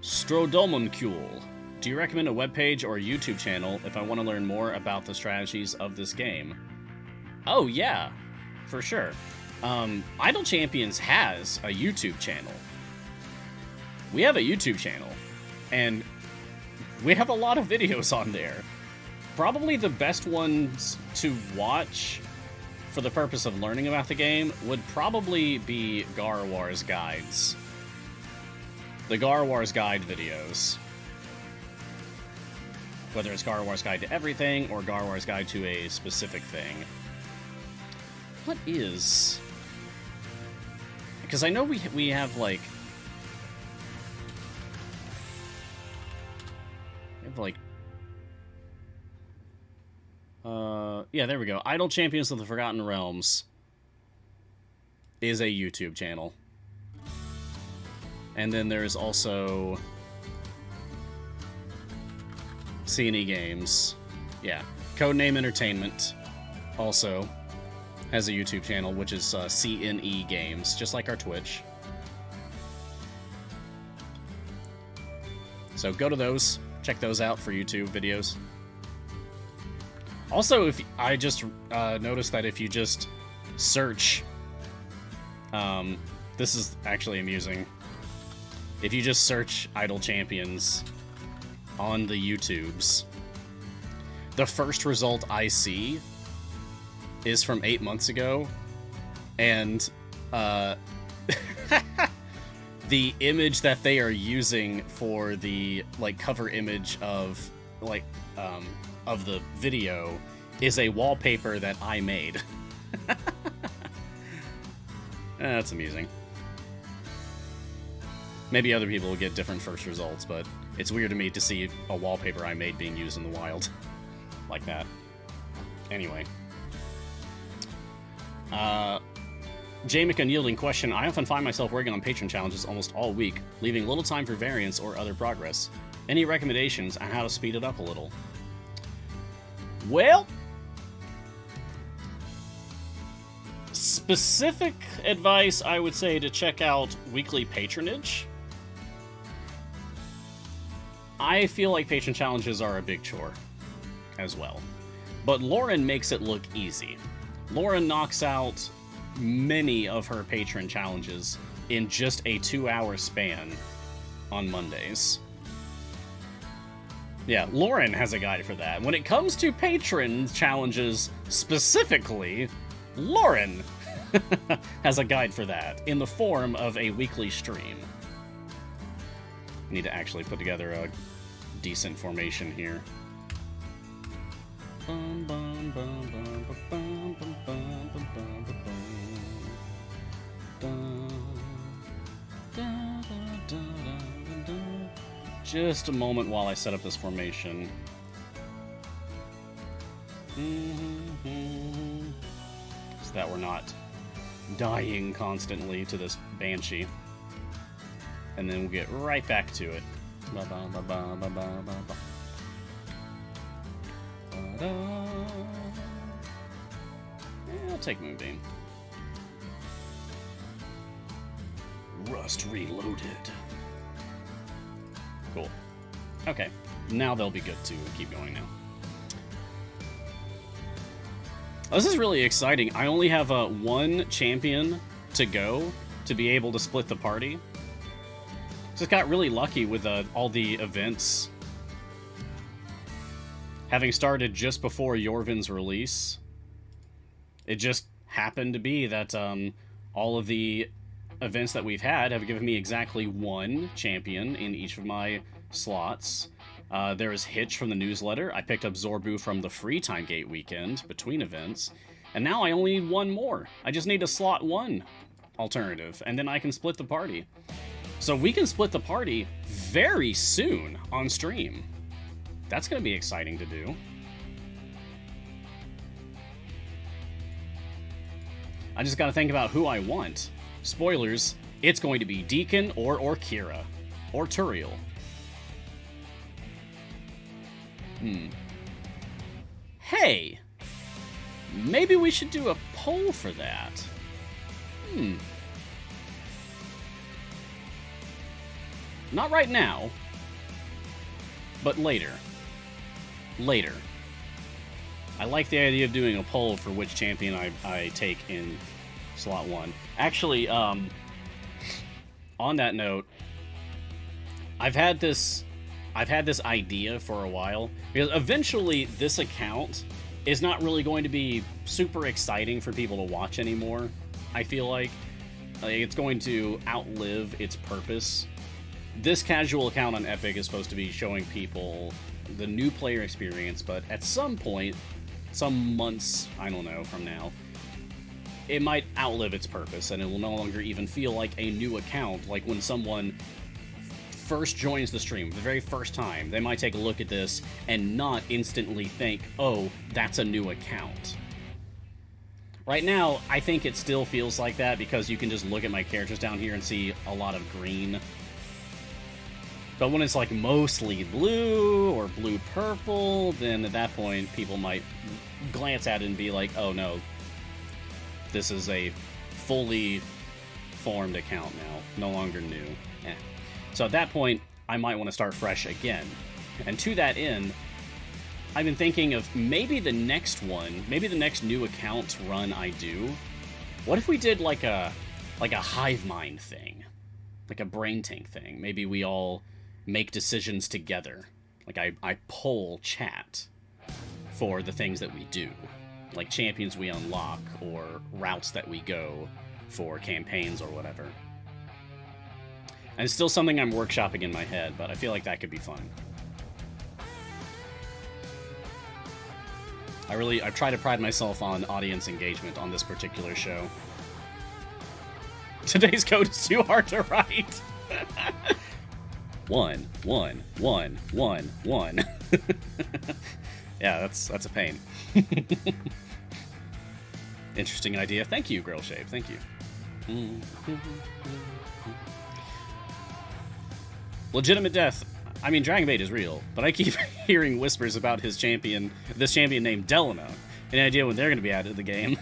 Strodomoncule. Do you recommend a webpage or a YouTube channel if I want to learn more about the strategies of this game? Oh, yeah, for sure. Idle Champions has a YouTube channel. We have a YouTube channel, and we have a lot of videos on there. Probably the best ones to watch for the purpose of learning about the game would probably be Garwar's guides. The Garwar's guide videos. Whether it's Garwar's guide to everything or Garwar's guide to a specific thing. What is... Because I know we have, like... We have, like... Yeah, there we go. Idle Champions of the Forgotten Realms is a YouTube channel. And then there's also C&E Games. Yeah. Codename Entertainment also has a YouTube channel, which is C&E Games, just like our Twitch. So go to those. Check those out for YouTube videos. Also, if I just noticed that if you just search... this is actually amusing. If you just search Idle Champions on the YouTubes, the first result I see is from 8 months ago, and the image that they are using for the like cover image of like of the video is a wallpaper that I made. That's amusing. Maybe other people will get different first results, but it's weird to me to see a wallpaper I made being used in the wild. Like that. Anyway. Jamick Unyielding question. I often find myself working on patron challenges almost all week, leaving little time for variance or other progress. Any recommendations on how to speed it up a little? Well... Specific advice, I would say to check out weekly patronage. I feel like patron challenges are a big chore as well. But Lauren makes it look easy. Lauren knocks out many of her patron challenges in just a 2-hour span on Mondays. Yeah, Lauren has a guide for that. When it comes to patron challenges specifically, Lauren has a guide for that in the form of a weekly stream. I need to actually put together a decent formation here. Just a moment while I set up this formation. So that we're not dying constantly to this Banshee. And then we'll get right back to it. I'll take Moonbeam. Rust Reloaded. Cool. Okay. Now they'll be good to keep going now. This is really exciting. I only have one champion to go to be able to split the party. Just got really lucky with all the events having started just before Yorvin's release. It just happened to be that all of the events that we've had have given me exactly one champion in each of my slots. There is Hitch from the newsletter. I picked up Zorbu from the Free Time Gate weekend between events. And now I only need one more. I just need a slot 1 alternative, and then I can split the party. So we can split the party very soon on stream. That's going to be exciting to do. I just got to think about who I want. Spoilers, it's going to be Deacon or Kira. Or Turiel. Hey! Maybe we should do a poll for that. Not right now. But later. Later. I like the idea of doing a poll for which champion I take in slot 1. Actually, on that note, I've had this idea for a while, because eventually this account is not really going to be super exciting for people to watch anymore. I feel like it's going to outlive its purpose. This casual account on Epic is supposed to be showing people the new player experience, but at some point, some months, I don't know, from now, it might outlive its purpose, and it will no longer even feel like a new account. Like when someone first joins the stream, the very first time, they might take a look at this and not instantly think, oh, that's a new account. Right now, I think it still feels like that because you can just look at my characters down here and see a lot of green. But when it's like mostly blue or blue-purple, then at that point, people might glance at it and be like, oh no, this is a fully formed account now, no longer new. So at that point, I might want to start fresh again. And to that end, I've been thinking of maybe the next one, maybe the next new account run I do. What if we did like a hive mind thing? Like a brain tank thing. Maybe we all make decisions together. Like I poll chat for the things that we do. Like champions we unlock or routes that we go for campaigns or whatever. And it's still something I'm workshopping in my head, but I feel like that could be fun. I try to pride myself on audience engagement on this particular show. Today's code is too hard to write. 1, 1, 1, 1, 1. Yeah, that's a pain. Interesting idea. Thank you, Grill Shave. Thank you. Legitimate death. I mean, Dragon Bait is real, but I keep hearing whispers about this champion named Delano. Any idea when they're going to be added to the game?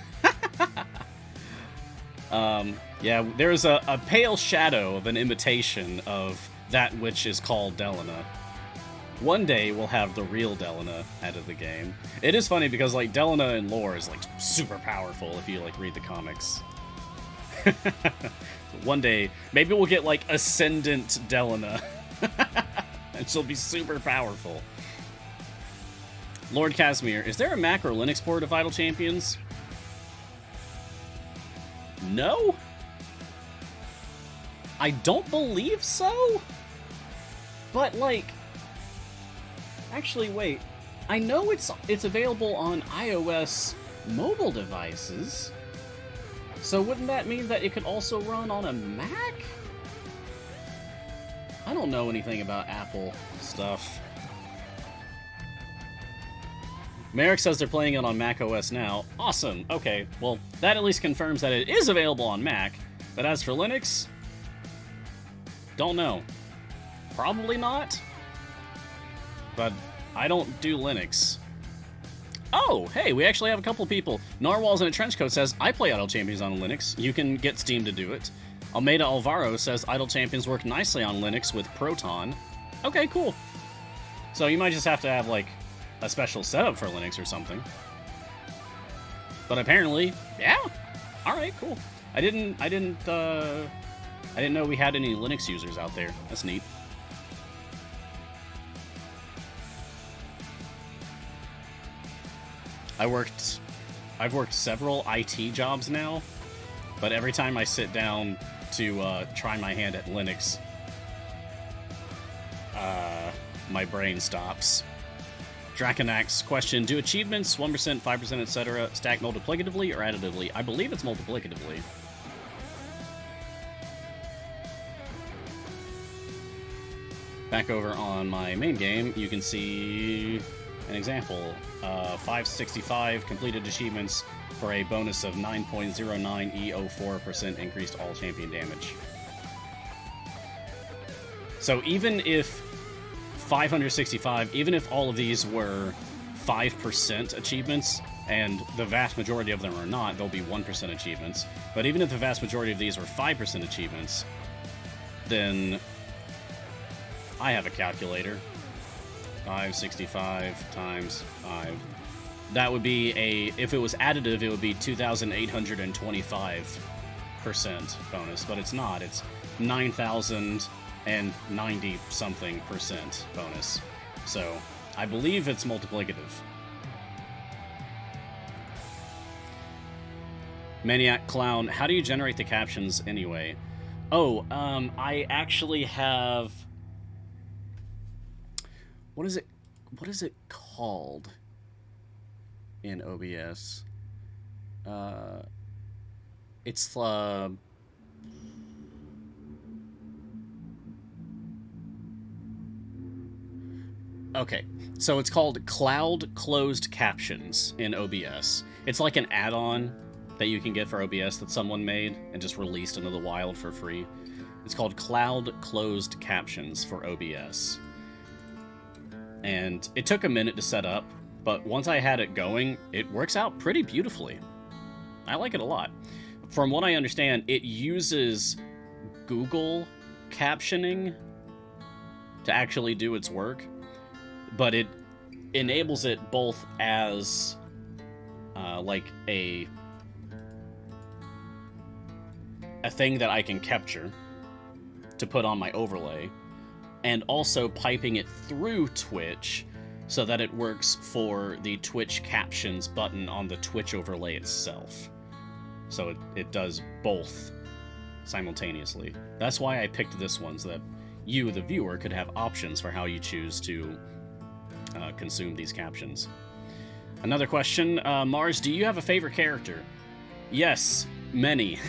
Yeah, there's a pale shadow of an imitation of that which is called Delana. One day we'll have the real Delana added to the game. It is funny because like Delana in lore is like super powerful if you like read the comics. One day maybe we'll get like Ascendant Delana. And she'll be super powerful. Lord Casimir, is there a Mac or Linux port of Vital Champions? No? I don't believe so? But, like... Actually, wait. I know it's available on iOS mobile devices. So wouldn't that mean that it could also run on a Mac? I don't know anything about Apple stuff. Merrick says they're playing it on Mac OS now. Awesome. Okay, well, that at least confirms that it is available on Mac. But as for Linux, don't know. Probably not. But I don't do Linux. Oh, hey, we actually have a couple people. Narwhals in a Trenchcoat says, I play Idle Champions on Linux. You can get Steam to do it. Almeida Alvaro says Idle Champions work nicely on Linux with Proton. Okay, cool. So you might just have to have, like, a special setup for Linux or something. But apparently, yeah. Alright, cool. I didn't know we had any Linux users out there. That's neat. I've worked several IT jobs now, but every time I sit down to try my hand at Linux, my brain stops. Draconax question, do achievements, 1%, 5%, etc. stack multiplicatively or additively? I believe it's multiplicatively. Back over on my main game, you can see an example. 565 completed achievements for a bonus of 9.09 E04% increased all champion damage. So even if 565, even if all of these were 5% achievements, and the vast majority of them are not, they'll be 1% achievements. But even if the vast majority of these were 5% achievements, then I have a calculator. 565 times 5. That would be if it was additive, it would be 2,825% bonus, but it's not. It's 9,090 something percent bonus. So I believe it's multiplicative. Maniac Clown, how do you generate the captions anyway? Oh, I actually have... What is it called in OBS? It's okay, so it's called Cloud Closed Captions in OBS. It's like an add-on that you can get for OBS that someone made and just released into the wild for free. It's called Cloud Closed Captions for OBS. And it took a minute to set up, but once I had it going, it works out pretty beautifully. I like it a lot. From what I understand, it uses Google captioning to actually do its work, but it enables it both as like a thing that I can capture to put on my overlay, and also piping it through Twitch so that it works for the Twitch captions button on the Twitch overlay itself. So it does both simultaneously. That's why I picked this one, so that you, the viewer, could have options for how you choose to consume these captions. Another question, Mars, do you have a favorite character? Yes, many.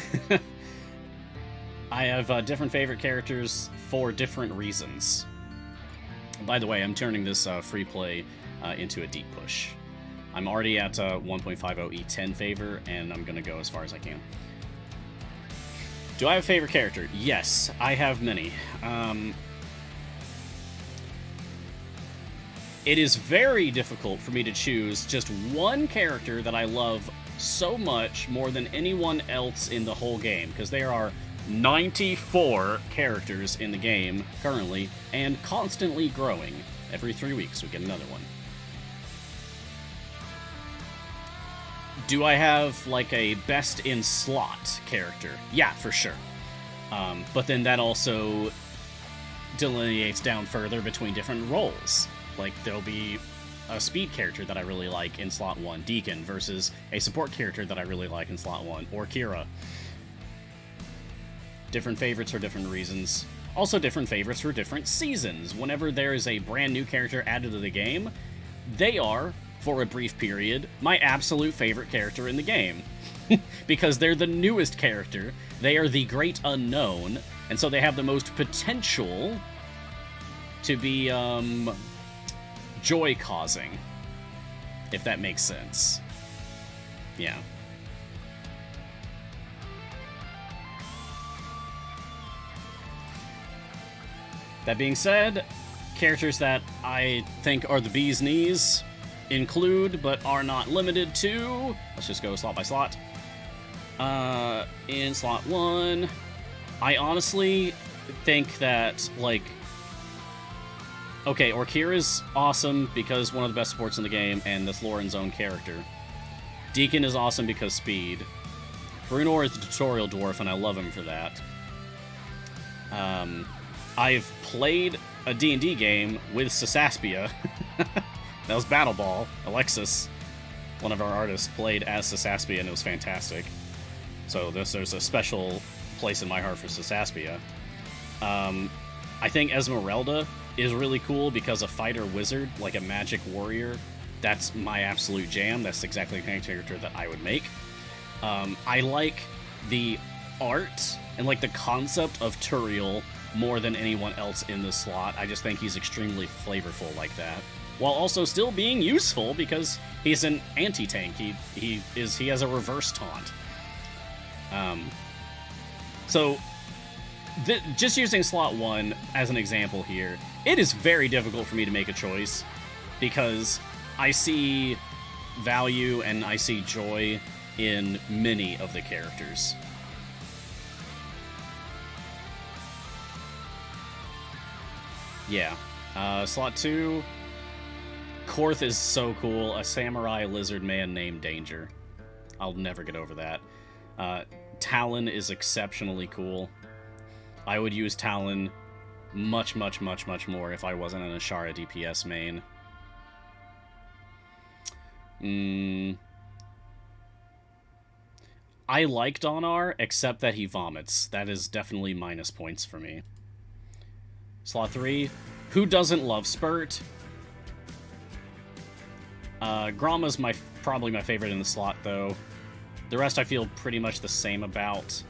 I have different favorite characters for different reasons. By the way, I'm turning this free play into a deep push. I'm already at 1.50 E10 favor, and I'm going to go as far as I can. Do I have a favorite character? Yes, I have many. It is very difficult for me to choose just one character that I love so much more than anyone else in the whole game, because there are 94 characters in the game currently, and constantly growing. Every 3 weeks we get another one. Do I have, like, a best-in-slot character? Yeah, for sure. But then that also delineates down further between different roles. Like, there'll be a speed character that I really like in slot 1, Deacon, versus a support character that I really like in slot 1, or Kira. Different favorites for different reasons. Also different favorites for different seasons. Whenever there is a brand new character added to the game, they are, for a brief period, my absolute favorite character in the game. Because they're the newest character, they are the great unknown, and so they have the most potential to be, joy-causing, if that makes sense. Yeah. That being said, characters that I think are the bee's knees include, but are not limited to... Let's just go slot by slot. In slot 1, I honestly think that, like... Okay, Orkira's awesome because one of the best supports in the game, and that's Lauren's own character. Deacon is awesome because speed. Brunor is the tutorial dwarf, and I love him for that. I've played a D&D game with Sasaspia. That was Battle Ball. Alexis, one of our artists, played as Sasaspia, and it was fantastic. So there's a special place in my heart for Sasaspia. I think Esmeralda is really cool because a fighter wizard, like a magic warrior, that's my absolute jam. That's exactly the kind of character that I would make. I like the art and like the concept of Turiel more than anyone else in the slot. I just think he's extremely flavorful like that, while also still being useful because he's an anti-tank. He has a reverse taunt. So just using slot 1 as an example here, it is very difficult for me to make a choice because I see value and I see joy in many of the characters. Yeah. Slot 2, Korth is so cool. A samurai lizard man named Danger. I'll never get over that. Talon is exceptionally cool. I would use Talon much more if I wasn't an Ashara DPS main. I like Donar, except that he vomits. That is definitely minus points for me. Slot 3, who doesn't love Spurt? Gromma's probably my favorite in the slot, though. The rest I feel pretty much the same about.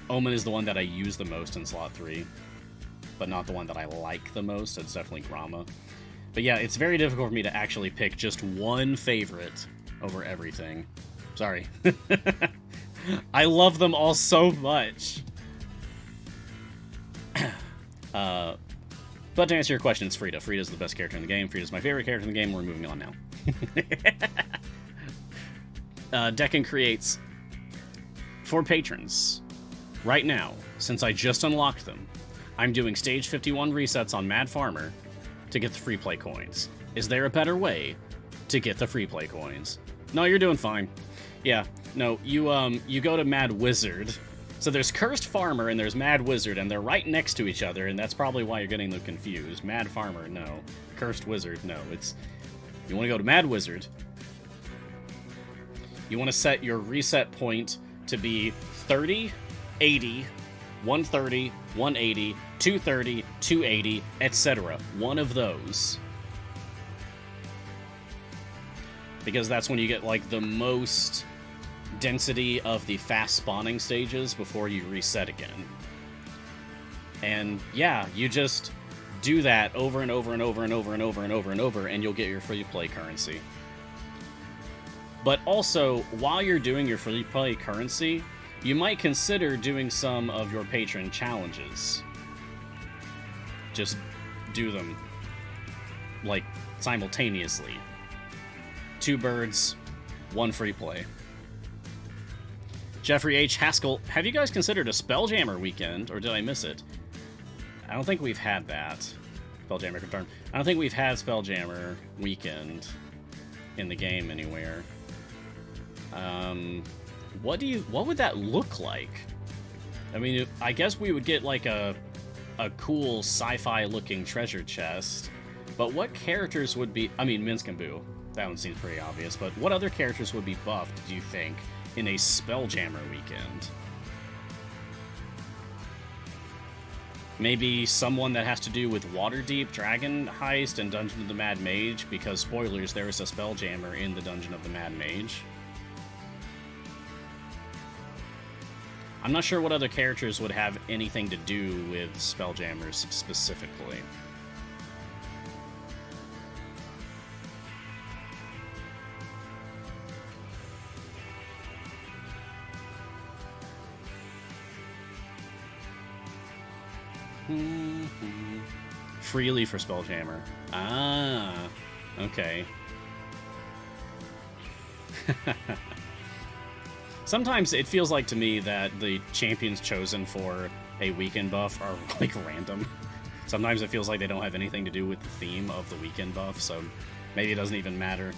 Omen is the one that I use the most in slot 3, but not the one that I like the most. It's definitely Gromma. But yeah, it's very difficult for me to actually pick just one favorite over everything. Sorry. I love them all so much. But to answer your question, it's Frida. Frida's the best character in the game. Frida's my favorite character in the game. We're moving on now. Decken creates for patrons. Right now, since I just unlocked them, I'm doing stage 51 resets on Mad Farmer to get the free play coins. Is there a better way to get the free play coins? No, you're doing fine. Yeah, no, you go to Mad Wizard. So there's Cursed Farmer and there's Mad Wizard, and they're right next to each other, and that's probably why you're getting them confused. Mad Farmer, no. Cursed Wizard, no. You want to go to Mad Wizard. You want to set your reset point to be 30, 80, 130, 180, 230, 280, etc. One of those. Because that's when you get, like, the most density of the fast spawning stages before you reset again. And yeah, you just do that over and over and over and over and over and over and over, and you'll get your free play currency. But also, while you're doing your free play currency, you might consider doing some of your patron challenges. Just do them, like, simultaneously. 2 birds, 1 free play. Jeffrey H. Haskell, have you guys considered a Spelljammer weekend, or did I miss it? I don't think we've had that. Spelljammer confirmed. I don't think we've had Spelljammer weekend in the game anywhere. What would that look like? I mean, I guess we would get like a cool sci-fi looking treasure chest, but what characters would be... I mean, Minsk and Boo. That one seems pretty obvious, but what other characters would be buffed, do you think, in a Spelljammer weekend? Maybe someone that has to do with Waterdeep, Dragon Heist, and Dungeon of the Mad Mage, because, spoilers, there is a Spelljammer in the Dungeon of the Mad Mage. I'm not sure what other characters would have anything to do with Spelljammers specifically. Freely for Spelljammer. Ah, okay. Sometimes it feels like to me that the champions chosen for a weekend buff are, like, random. Sometimes it feels like they don't have anything to do with the theme of the weekend buff, so maybe it doesn't even matter.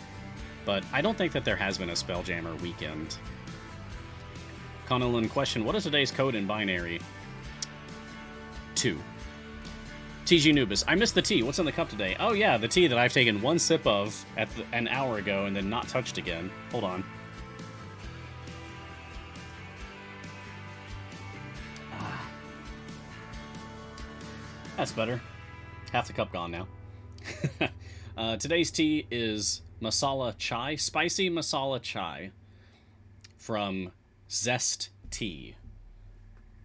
But I don't think that there has been a Spelljammer weekend. Connellan question, what is today's code in binary? 2. TG Nubis, I missed the tea. What's in the cup today? Oh yeah, the tea that I've taken 1 sip of an hour ago and then not touched again. Hold on. That's better. Half the cup gone now. Today's tea is masala chai, spicy masala chai from Zest Tea.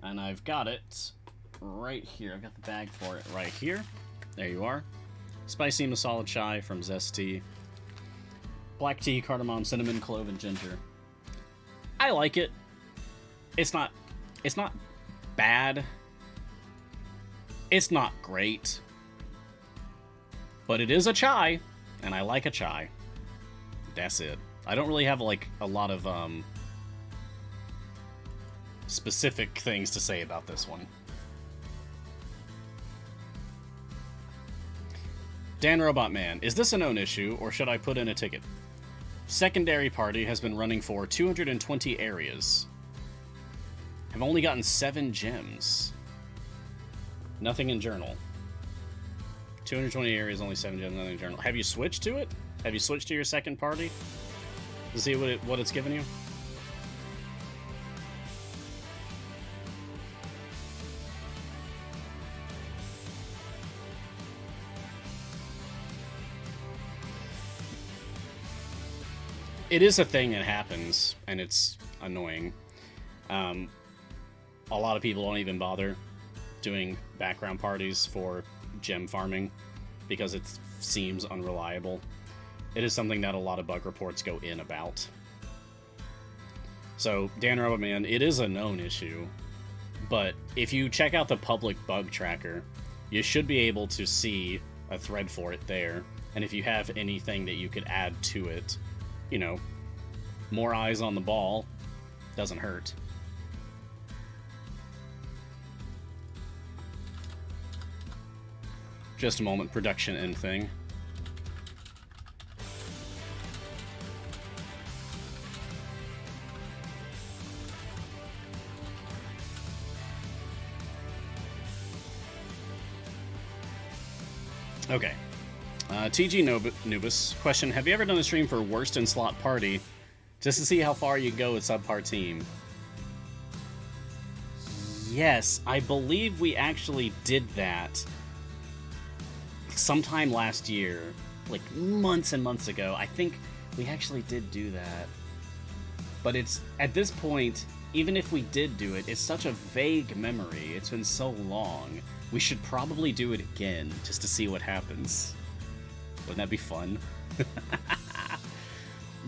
And I've got it right here. I've got the bag for it right here. There you are. Spicy masala chai from Zesty. Black tea, cardamom, cinnamon, clove, and ginger. I like it. It's not bad. It's not great. But it is a chai, and I like a chai. That's it. I don't really have, like, a lot of, specific things to say about this one. Dan Robotman, is this a known issue, or should I put in a ticket? Secondary party has been running for 220 areas. I've only gotten 7 gems. Nothing in journal. 220 areas, only 7 gems, nothing in journal. Have you switched to it? Have you switched to your second party? To see what it's given you? It is a thing that happens, and it's annoying. A lot of people don't even bother doing background parties for gem farming because it seems unreliable. It is something that a lot of bug reports go in about. So, Dan Robotman, it is a known issue, but if you check out the public bug tracker, you should be able to see a thread for it there, and if you have anything that you could add to it, you know, more eyes on the ball doesn't hurt. Just a moment, production end thing. Okay. TG Nubus, question, have you ever done a stream for Worst in Slot Party just to see how far you go with subpar team? Yes, I believe we actually did that sometime last year, like months and months ago. I think we actually did do that. But it's, at this point, even if we did do it, it's such a vague memory. It's been so long. We should probably do it again, just to see what happens. Wouldn't that be fun?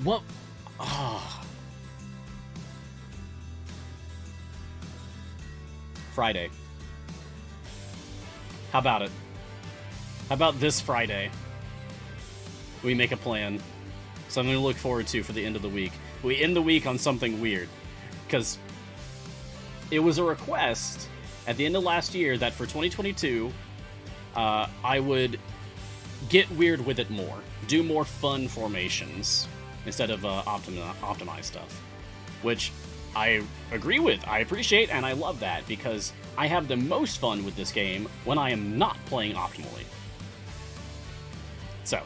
What? Oh. Friday. How about it? How about this Friday? We make a plan. Something to look forward to for the end of the week. We end the week on something weird. Because it was a request at the end of last year that for 2022, I would get weird with it more. Do more fun formations instead of optimize stuff. Which I agree with, I appreciate, and I love that, because I have the most fun with this game when I am not playing optimally. So,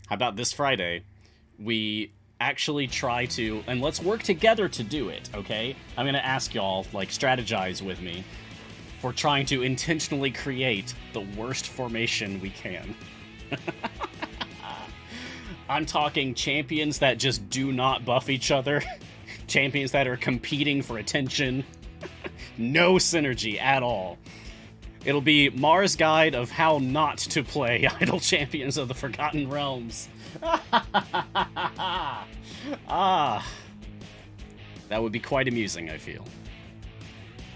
how about this Friday, we actually try to, and let's work together to do it, okay? I'm gonna ask y'all, like, strategize with me for trying to intentionally create the worst formation we can. I'm talking champions that just do not buff each other, champions that are competing for attention, no synergy at all. It'll be Mars' guide of how not to play Idle Champions of the Forgotten Realms. Ah, that would be quite amusing, I feel.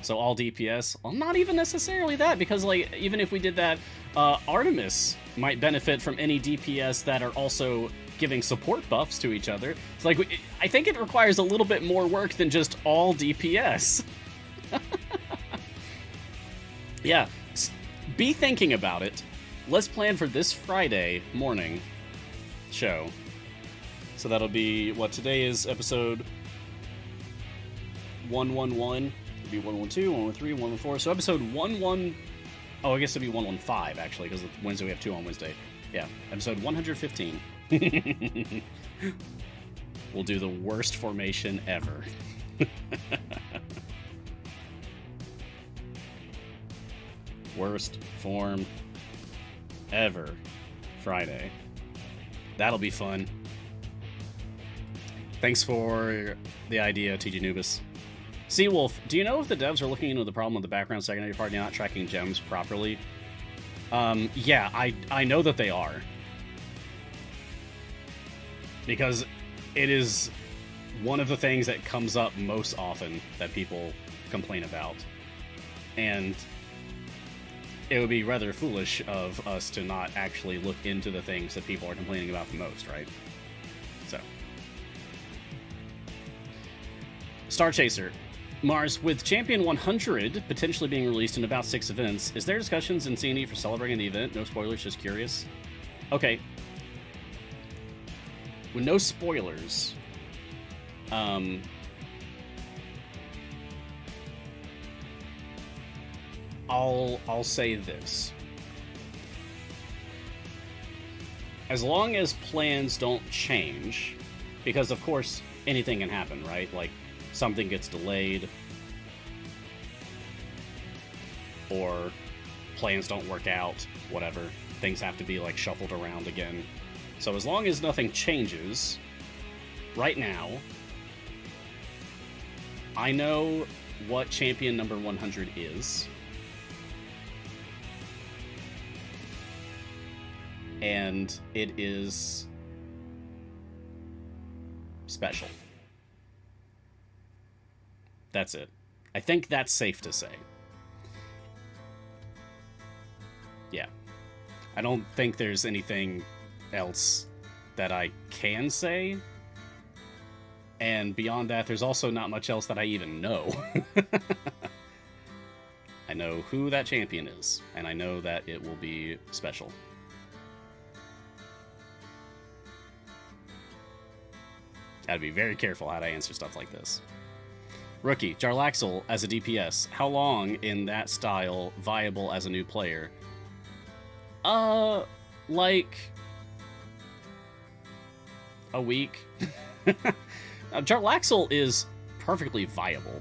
So all DPS? Well, not even necessarily that, because like even if we did that, Artemis might benefit from any DPS that are also giving support buffs to each other. It's like, I think it requires a little bit more work than just all DPS. Yeah, be thinking about it. Let's plan for this Friday morning show. So that'll be, what, today is episode 111. It'll be 112, 113, 114. So episode 11... Oh, I guess it'll be 115, actually, because Wednesday we have 2 on Wednesday. Yeah, episode 115. We'll do the worst formation ever. Worst form ever Friday. That'll be fun. Thanks for the idea, TG Nubis. Seawolf, do you know if the devs are looking into the problem with the background secondary party not tracking gems properly? Yeah, I know that they are. Because it is one of the things that comes up most often that people complain about. And it would be rather foolish of us to not actually look into the things that people are complaining about the most, right? So. Star Chaser. Mars, with Champion 100 potentially being released in about 6 events, is there discussions in C&E for celebrating the event? No spoilers, just curious. Okay. With no spoilers, I'll say this. As long as plans don't change, because of course anything can happen, right? Like something gets delayed, or plans don't work out, whatever. Things have to be like shuffled around again. So as long as nothing changes, right now, I know what champion number 100 is. And it is special. That's it. I think that's safe to say. Yeah. I don't think there's anything else that I can say. And beyond that, there's also not much else that I even know. I know who that champion is, and I know that it will be special. Gotta be very careful how to answer stuff like this. Rookie, Jarlaxle as a DPS. How long in that style viable as a new player? Like a week. Jarlaxle is perfectly viable.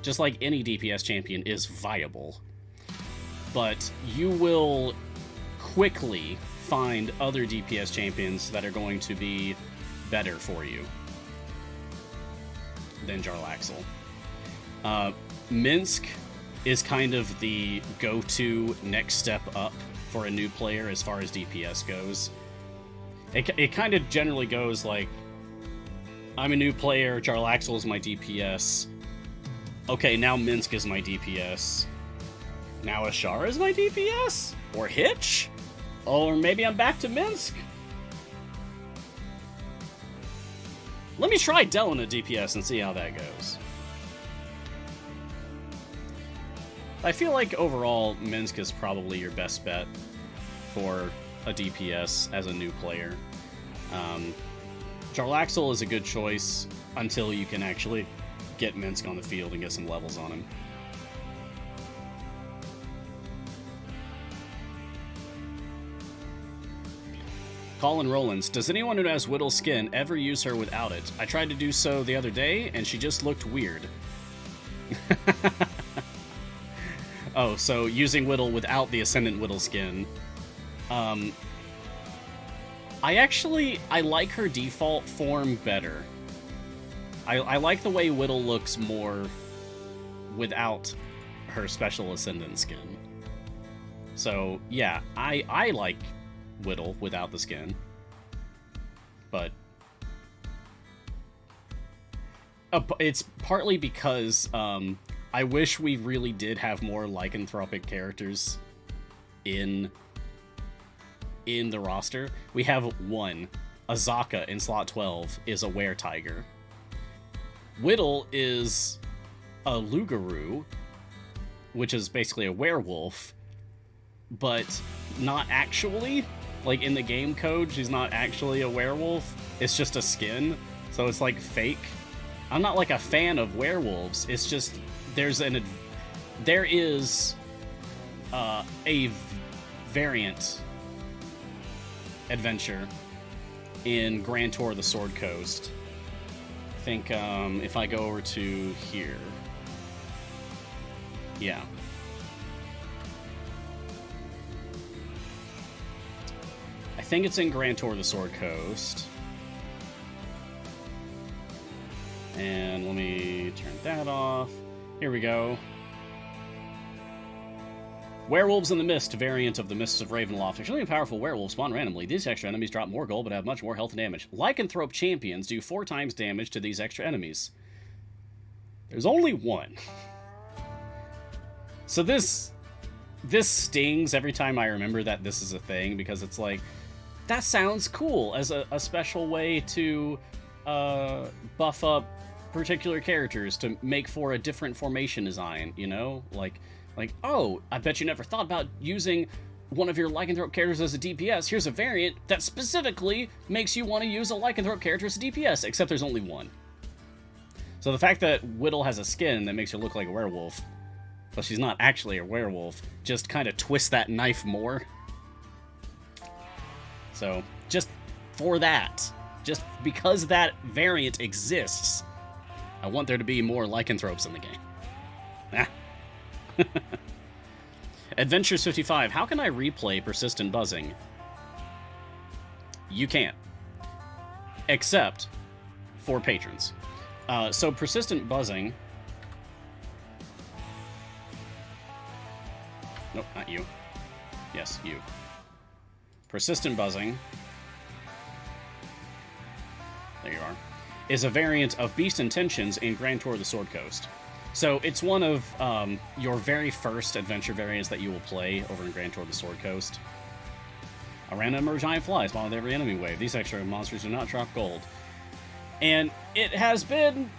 Just like any DPS champion is viable. But you will quickly find other DPS champions that are going to be better for you than Jarlaxle. Minsk is kind of the go-to next step up for a new player as far as DPS goes. It kind of generally goes like, I'm a new player, Jarlaxle is my DPS. Okay, now Minsk is my DPS. Now Ashara is my DPS? Or Hitch? Or maybe I'm back to Minsk? Let me try Talon at DPS and see how that goes. I feel like overall, Minsk is probably your best bet for a DPS as a new player. Jarlaxle is a good choice until you can actually get Minsk on the field and get some levels on him. Colin Rollins, does anyone who has Whittle's skin ever use her without it? I tried to do so the other day, and she just looked weird. Oh, so using Whittle without the Ascendant Whittle skin. I like her default form better. I like the way Whittle looks more without her special Ascendant skin. So, yeah, I like Whittle without the skin. But it's partly because I wish we really did have more lycanthropic characters in the roster. We have one. Azaka in slot 12 is a were-tiger. Whittle is a Lugaroo, which is basically a werewolf, but not actually. Like, in the game code, she's not actually a werewolf. It's just a skin, so it's, like, fake. I'm not, like, a fan of werewolves. It's just, there is a variant adventure in Grand Tour of the Sword Coast. I think, if I go over to here. Yeah. I think it's in Grand Tour of the Sword Coast. And let me turn that off. Here we go. Werewolves in the Mist, variant of the Mists of Ravenloft. Extremely powerful werewolves spawn randomly. These extra enemies drop more gold but have much more health and damage. Lycanthrope champions do 4 times damage to these extra enemies. There's only one. So this stings every time I remember that this is a thing, because it's like, that sounds cool as a special way to buff up particular characters to make for a different formation design, you know? Like, oh, I bet you never thought about using one of your Lycanthrope characters as a DPS. Here's a variant that specifically makes you want to use a Lycanthrope character as a DPS, except there's only one. So the fact that Whittle has a skin that makes her look like a werewolf, but she's not actually a werewolf, just kind of twists that knife more. So, just for that, just because that variant exists, I want there to be more Lycanthropes in the game. Ah. Adventures 55. How can I replay persistent buzzing? You can't. Except for patrons. So persistent buzzing... Nope, not you. Yes, you. Persistent buzzing... There you are. Is a variant of Beast Intentions in Grand Tour of the Sword Coast. So it's one of your very first adventure variants that you will play over in Grand Tour of the Sword Coast. A random or giant fly spawn with every enemy wave. These extra monsters do not drop gold. And it has been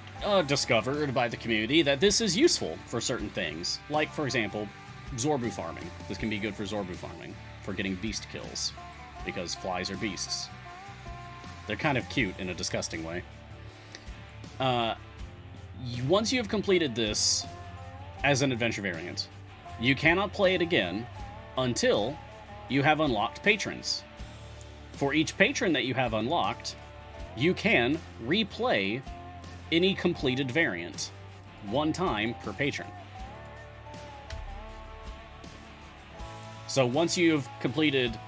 discovered by the community that this is useful for certain things. Like, for example, Zorbu farming. This can be good for Zorbu farming, for getting beast kills, because flies are beasts. They're kind of cute in a disgusting way. Once you have completed this as an adventure variant, you cannot play it again until you have unlocked patrons. For each patron that you have unlocked, you can replay any completed variant one time per patron. So once you've completed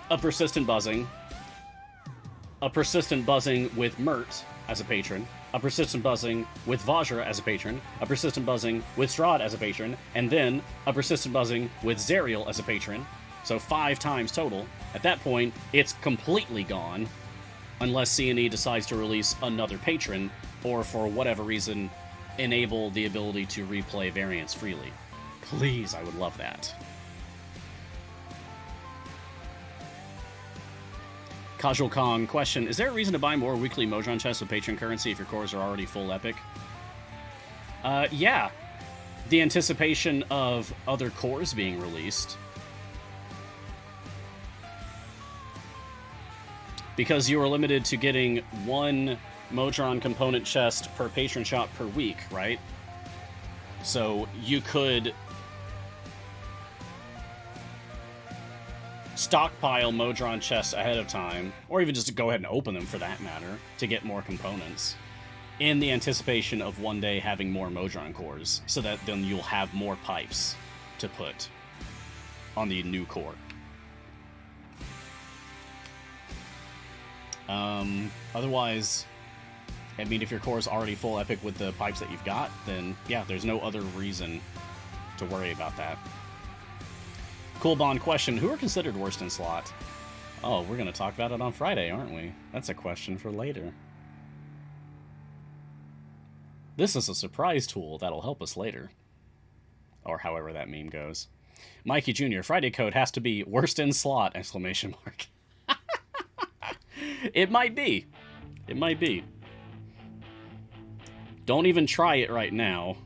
a persistent buzzing with Mert as a patron, a persistent buzzing with Vajra as a patron, a persistent buzzing with Strahd as a patron, and then a persistent buzzing with Zerial as a patron, so 5 times total. At that point, it's completely gone, unless C&E decides to release another patron, or for whatever reason, enable the ability to replay variants freely. Please, I would love that. Casual Kong question, is there a reason to buy more weekly Mojon chests with patron currency if your cores are already full epic? Yeah. The anticipation of other cores being released. Because you are limited to getting 1 Mojon component chest per patron shop per week, right? So you could stockpile Mojon chests ahead of time, or even just to go ahead and open them for that matter, to get more components, in the anticipation of one day having more Mojon cores, so that then you'll have more pipes to put on the new core. Otherwise, I mean, if your core is already full epic with the pipes that you've got, then yeah, there's no other reason to worry about that. Cool Bond question, who are considered worst in slot? Oh, we're going to talk about it on Friday, aren't we? That's a question for later. This is a surprise tool that'll help us later. Or however that meme goes. Mikey Jr., Friday code has to be worst in slot, exclamation mark. It might be. It might be. Don't even try it right now.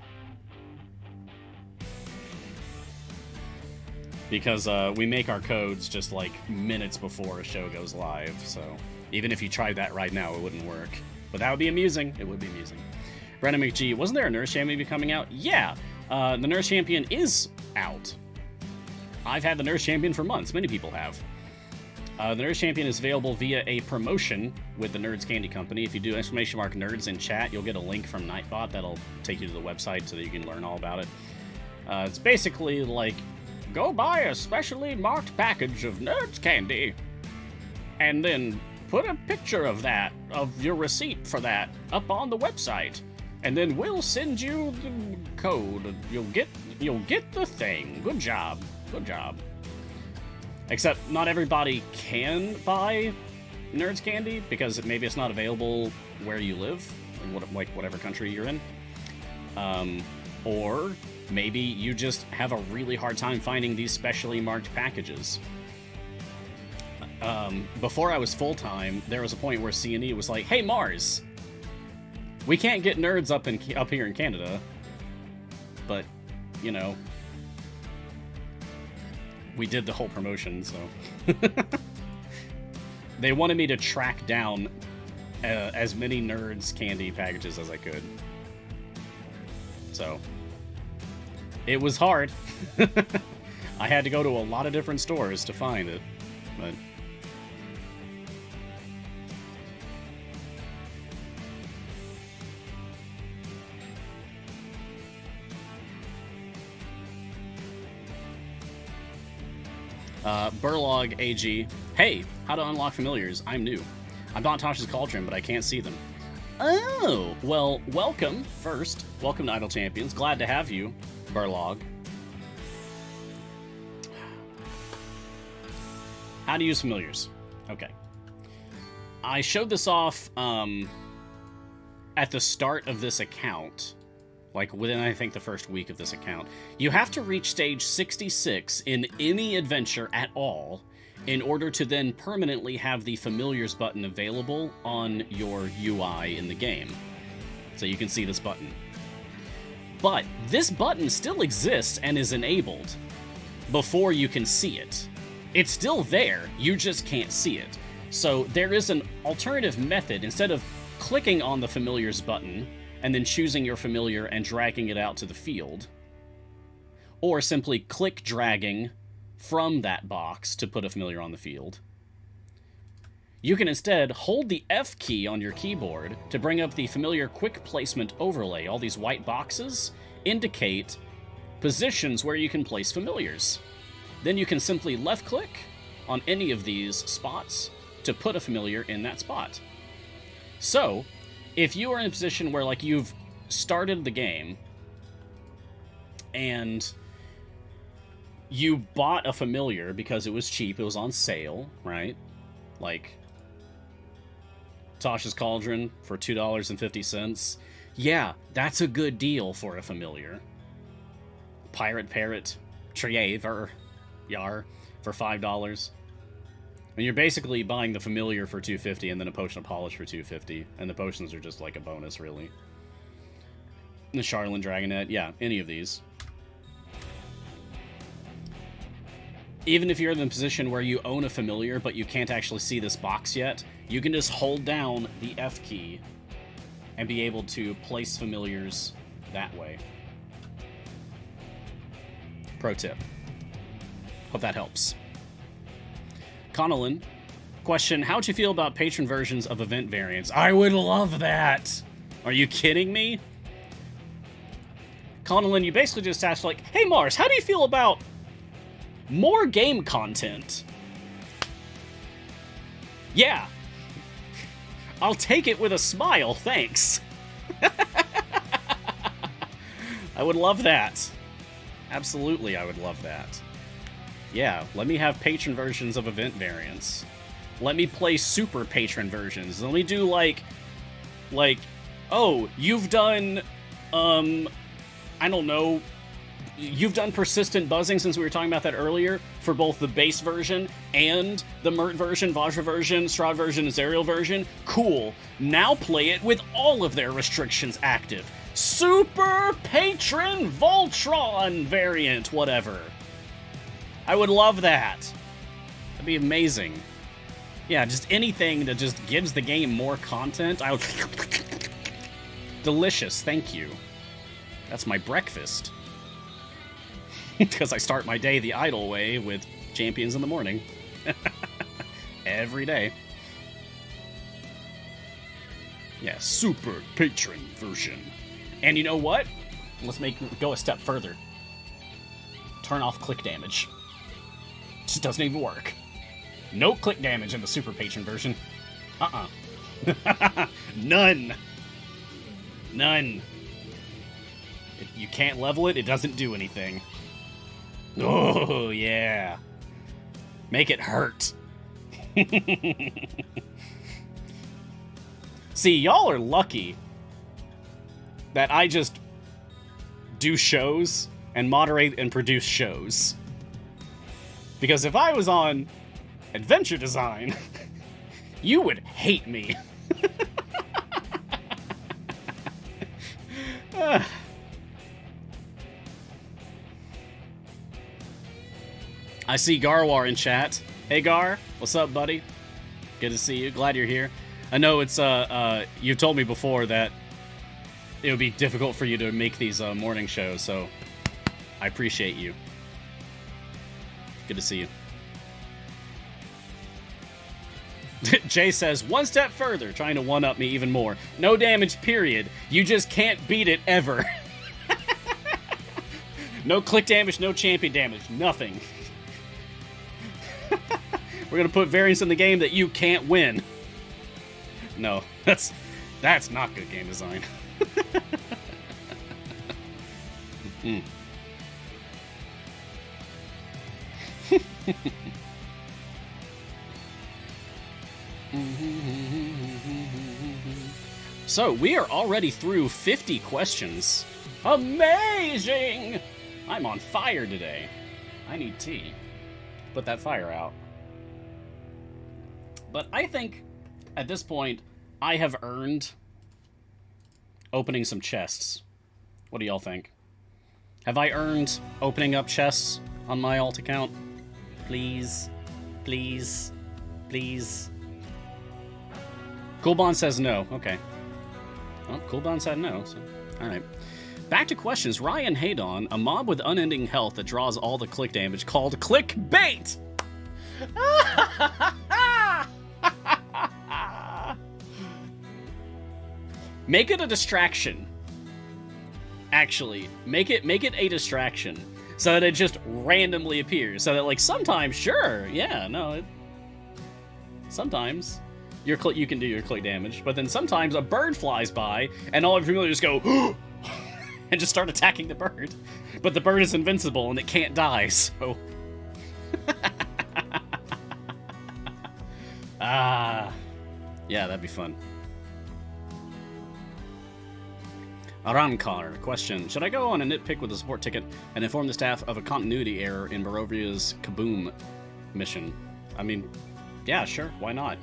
Because we make our codes just like minutes before a show goes live, so even if you tried that right now, it wouldn't work. But that would be amusing. It would be amusing. Brennan McGee, wasn't there a Nurse Champion coming out? Yeah, the Nurse Champion is out. I've had the Nurse Champion for months. Many people have. The Nurse Champion is available via a promotion with the Nerds Candy Company. If you do !nerds in chat, you'll get a link from Nightbot that'll take you to the website so that you can learn all about it. It's basically like, go buy a specially marked package of Nerds Candy, and then put a picture of that, of your receipt for that, up on the website, and then we'll send you the code. You'll get the thing. Good job. Good job. Except not everybody can buy Nerds candy because maybe it's not available where you live, like whatever country you're in. Or maybe you just have a really hard time finding these specially marked packages. Before I was full-time, there was a point where C&E was like, hey, Mars, we can't get Nerds up here in Canada, but, you know, we did the whole promotion, so... They wanted me to track down as many Nerds candy packages as I could. So, it was hard. I had to go to a lot of different stores to find it, but... Burlog AG. Hey, how to unlock familiars. I'm new. I'm not Tasha's Cauldron, but I can't see them. Oh, well, welcome first. Welcome to Idle Champions. Glad to have you, Burlog. How to use familiars. Okay. I showed this off at the start of this account. Like, within, I think, the first week of this account. You have to reach stage 66 in any adventure at all in order to then permanently have the Familiars button available on your UI in the game. So you can see this button. But this button still exists and is enabled before you can see it. It's still there, you just can't see it. So there is an alternative method. Instead of clicking on the Familiars button and then choosing your familiar and dragging it out to the field, or simply click dragging from that box to put a familiar on the field, you can instead hold the F key on your keyboard to bring up the familiar quick placement overlay. All these white boxes indicate positions where you can place familiars. Then you can simply left click on any of these spots to put a familiar in that spot. So, if you are in a position where, like, you've started the game and you bought a familiar because it was cheap, it was on sale, right? Like, Tasha's Cauldron for $2.50. Yeah, that's a good deal for a familiar. Pirate Parrot Triaver Yar for $5. And you're basically buying the familiar for $2.50 and then a potion of polish for $2.50, and the potions are just like a bonus, really. The Charlin Dragonet, yeah, any of these. Even if you're in the position where you own a familiar but you can't actually see this box yet, you can just hold down the F key and be able to place familiars that way. Pro tip. Hope that helps. Connellan, question, how'd you feel about patron versions of event variants? I would love that! Are you kidding me? Connellan, you basically just asked, like, hey Mars, how do you feel about more game content? Yeah. I'll take it with a smile, thanks. I would love that. Absolutely, I would love that. Yeah, let me have patron versions of event variants. Let me play super patron versions. Let me do like, oh, you've done, I don't know, you've done persistent buzzing since we were talking about that earlier for both the base version and the Mert version, Vajra version, Strahd version, and Zerial version. Cool. Now play it with all of their restrictions active. Super Patron Voltron variant, whatever. I would love that. That'd be amazing. Yeah, just anything that just gives the game more content. I would... Delicious, thank you. That's my breakfast. Because I start my day the idle way with Champions in the morning. Every day. Yeah, super patron version. And you know what? Let's go a step further. Turn off click damage. Just doesn't even work. No click damage in the super patron version. None. None. You can't level it, it doesn't do anything. Oh, yeah. Make it hurt. See, y'all are lucky that I just do shows and moderate and produce shows. Because if I was on adventure design, you would hate me. I see Garwar in chat. Hey Gar, what's up, buddy? Good to see you. Glad you're here. I know it's you told me before that it would be difficult for you to make these morning shows, so I appreciate you. Good to see you. Jay says, one step further, trying to one-up me even more. No damage, period. You just can't beat it ever. No click damage, no champion damage, nothing. We're gonna put variants in the game that you can't win. No, that's not good game design. So, we are already through 50 questions. Amazing! I'm on fire today. I need tea. Put that fire out. But I think, at this point, I have earned opening some chests. What do y'all think? Have I earned opening up chests on my alt account? Please. Please. Please. Coolbon says no. Okay. Well, Coolbon said no, so... Alright. Back to questions. Ryan Haydon, a mob with unending health that draws all the click damage called clickbait! Make it a distraction. Actually, make it a distraction. So that it just randomly appears. So that, like, sometimes, sure, yeah, no, sometimes you can do your click damage, but then sometimes a bird flies by, and all of your familiars just go, and just start attacking the bird. But the bird is invincible, and it can't die, so... Yeah, that'd be fun. Arankar, question. Should I go on a nitpick with a support ticket and inform the staff of a continuity error in Barovia's Kaboom mission? I mean, yeah, sure, why not?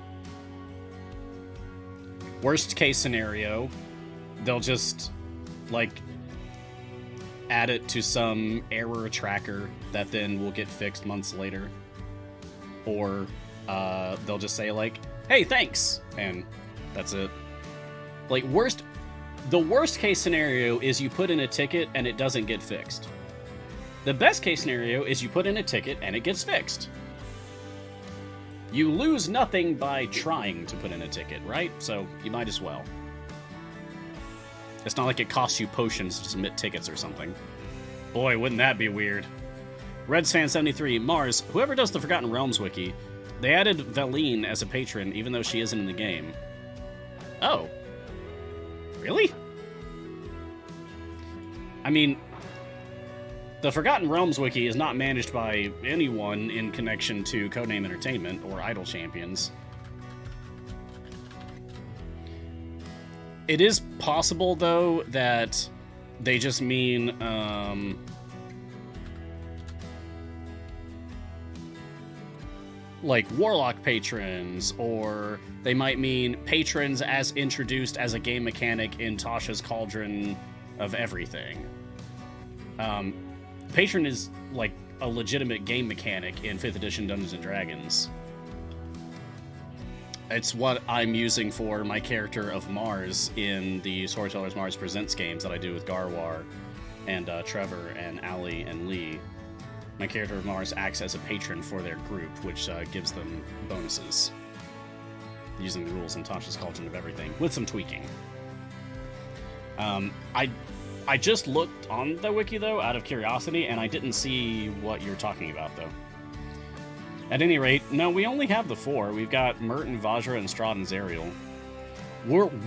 Worst case scenario, they'll just, like, add it to some error tracker that then will get fixed months later. Or they'll just say, like, hey, thanks, and that's it. Like, the worst case scenario is you put in a ticket and it doesn't get fixed. The best case scenario is you put in a ticket and it gets fixed. You lose nothing by trying to put in a ticket, right? So you might as well. It's not like it costs you potions to submit tickets or something. Boy, wouldn't that be weird. RedsFan73, Mars, whoever does the Forgotten Realms wiki, they added Valine as a patron even though she isn't in the game. Oh. Really? I mean, the Forgotten Realms wiki is not managed by anyone in connection to Codename Entertainment or Idle Champions. It is possible, though, that they just mean, like, Warlock patrons, or they might mean patrons as introduced as a game mechanic in Tasha's Cauldron of Everything. Patron is, like, a legitimate game mechanic in 5th edition Dungeons & Dragons. It's what I'm using for my character of Mars in the Storytellers Mars Presents games that I do with Garwar and Trevor and Ali and Lee. My character of Mars acts as a patron for their group, which gives them bonuses. Using the rules in Tasha's Cauldron of Everything, with some tweaking. I just looked on the wiki, though, out of curiosity, and I didn't see what you're talking about, though. At any rate, no, we only have the 4. We've got Merton, Vajra, and Strahd and Zariel.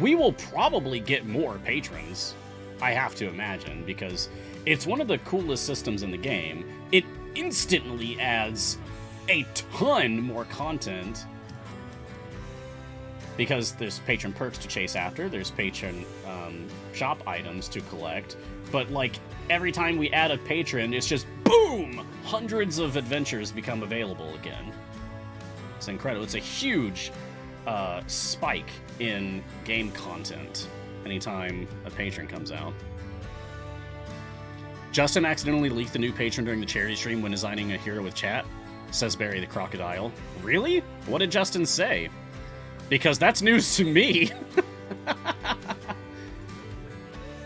We will probably get more patrons, I have to imagine, because it's one of the coolest systems in the game. It instantly adds a ton more content, because there's patron perks to chase after, there's patron shop items to collect, but like every time we add a patron, it's just boom! Hundreds of adventures become available again. It's incredible. It's a huge spike in game content anytime a patron comes out. Justin accidentally leaked the new patron during the charity stream when designing a hero with chat, says Barry the Crocodile. Really? What did Justin say? Because that's news to me.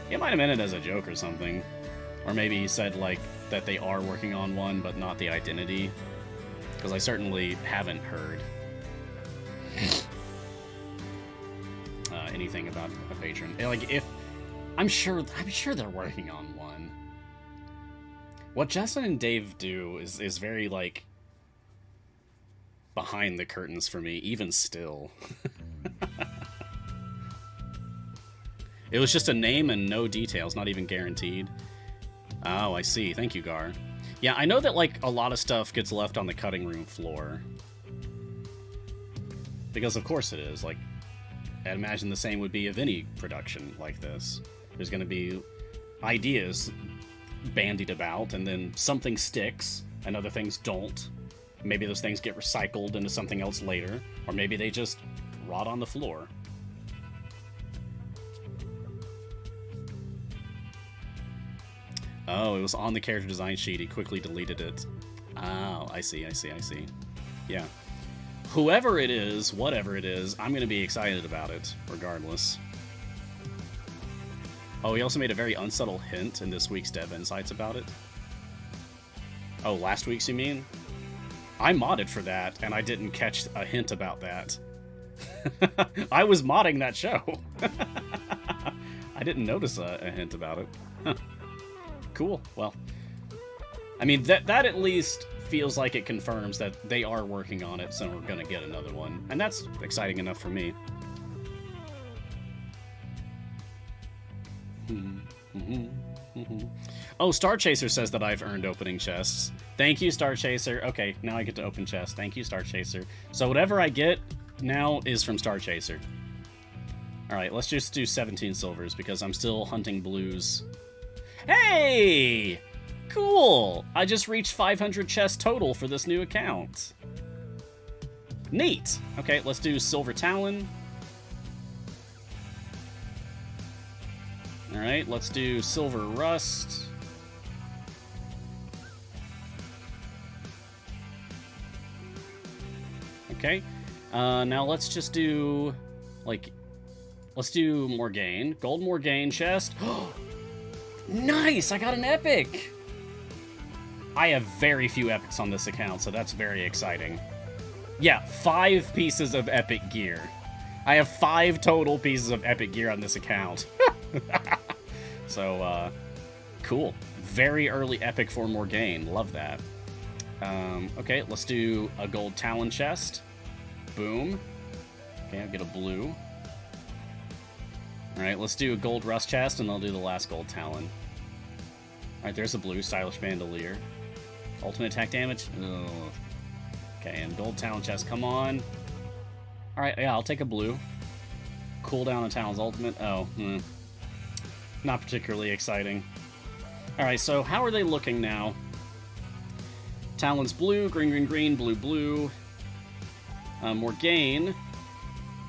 He might have meant it as a joke or something. Or maybe he said, like, that they are working on one, but not the identity. Because I certainly haven't heard anything about a patron. Like, if... I'm sure they're working on one. What Justin and Dave do is very, like, behind the curtains for me, even still. It was just a name and no details, not even guaranteed. Oh, I see. Thank you, Gar. Yeah, I know that, like, a lot of stuff gets left on the cutting room floor. Because of course it is. Like, I'd imagine the same would be of any production like this. There's going to be ideas bandied about, and then something sticks, and other things don't. Maybe those things get recycled into something else later, or maybe they just rot on the floor. Oh, it was on the character design sheet. He quickly deleted it. Oh, I see. Yeah. Whoever it is, whatever it is, I'm going to be excited about it, regardless. Oh, he also made a very unsubtle hint in this week's Dev Insights about it. Oh, last week's, you mean? I modded for that, and I didn't catch a hint about that. I was modding that show. I didn't notice a hint about it. Huh. Cool. Well, I mean, that at least feels like it confirms that they are working on it, so we're going to get another one. And that's exciting enough for me. Oh, Star Chaser says that I've earned opening chests. Thank you, Star Chaser. Okay, now I get to open chests. Thank you, Star Chaser. So whatever I get now is from Star Chaser. Alright, let's just do 17 silvers, because I'm still hunting blues. Hey! Cool! I just reached 500 chests total for this new account. Neat! Okay, let's do Silver Talon. Alright, let's do Silver Rust. Okay. Now let's just do, like, let's do Morgaine. Gold Morgaine chest. Nice! I got an epic! I have very few epics on this account, so that's very exciting. Yeah, 5 pieces of epic gear. I have 5 total pieces of epic gear on this account. So, cool. Very early epic for Morgaine. Love that. Okay, let's do a gold Talon chest. Boom. Okay, I'll get a blue. Alright, let's do a gold Rust chest, and I'll do the last gold Talon. Alright, there's a blue Stylish Bandolier. Ultimate attack damage? Ugh. Okay, and gold Talon chest, come on. Alright, yeah, I'll take a blue. Cooldown on Talon's ultimate. Oh, not particularly exciting. Alright, so how are they looking now? Talon's blue, green, green, green, blue, blue. Morgaine,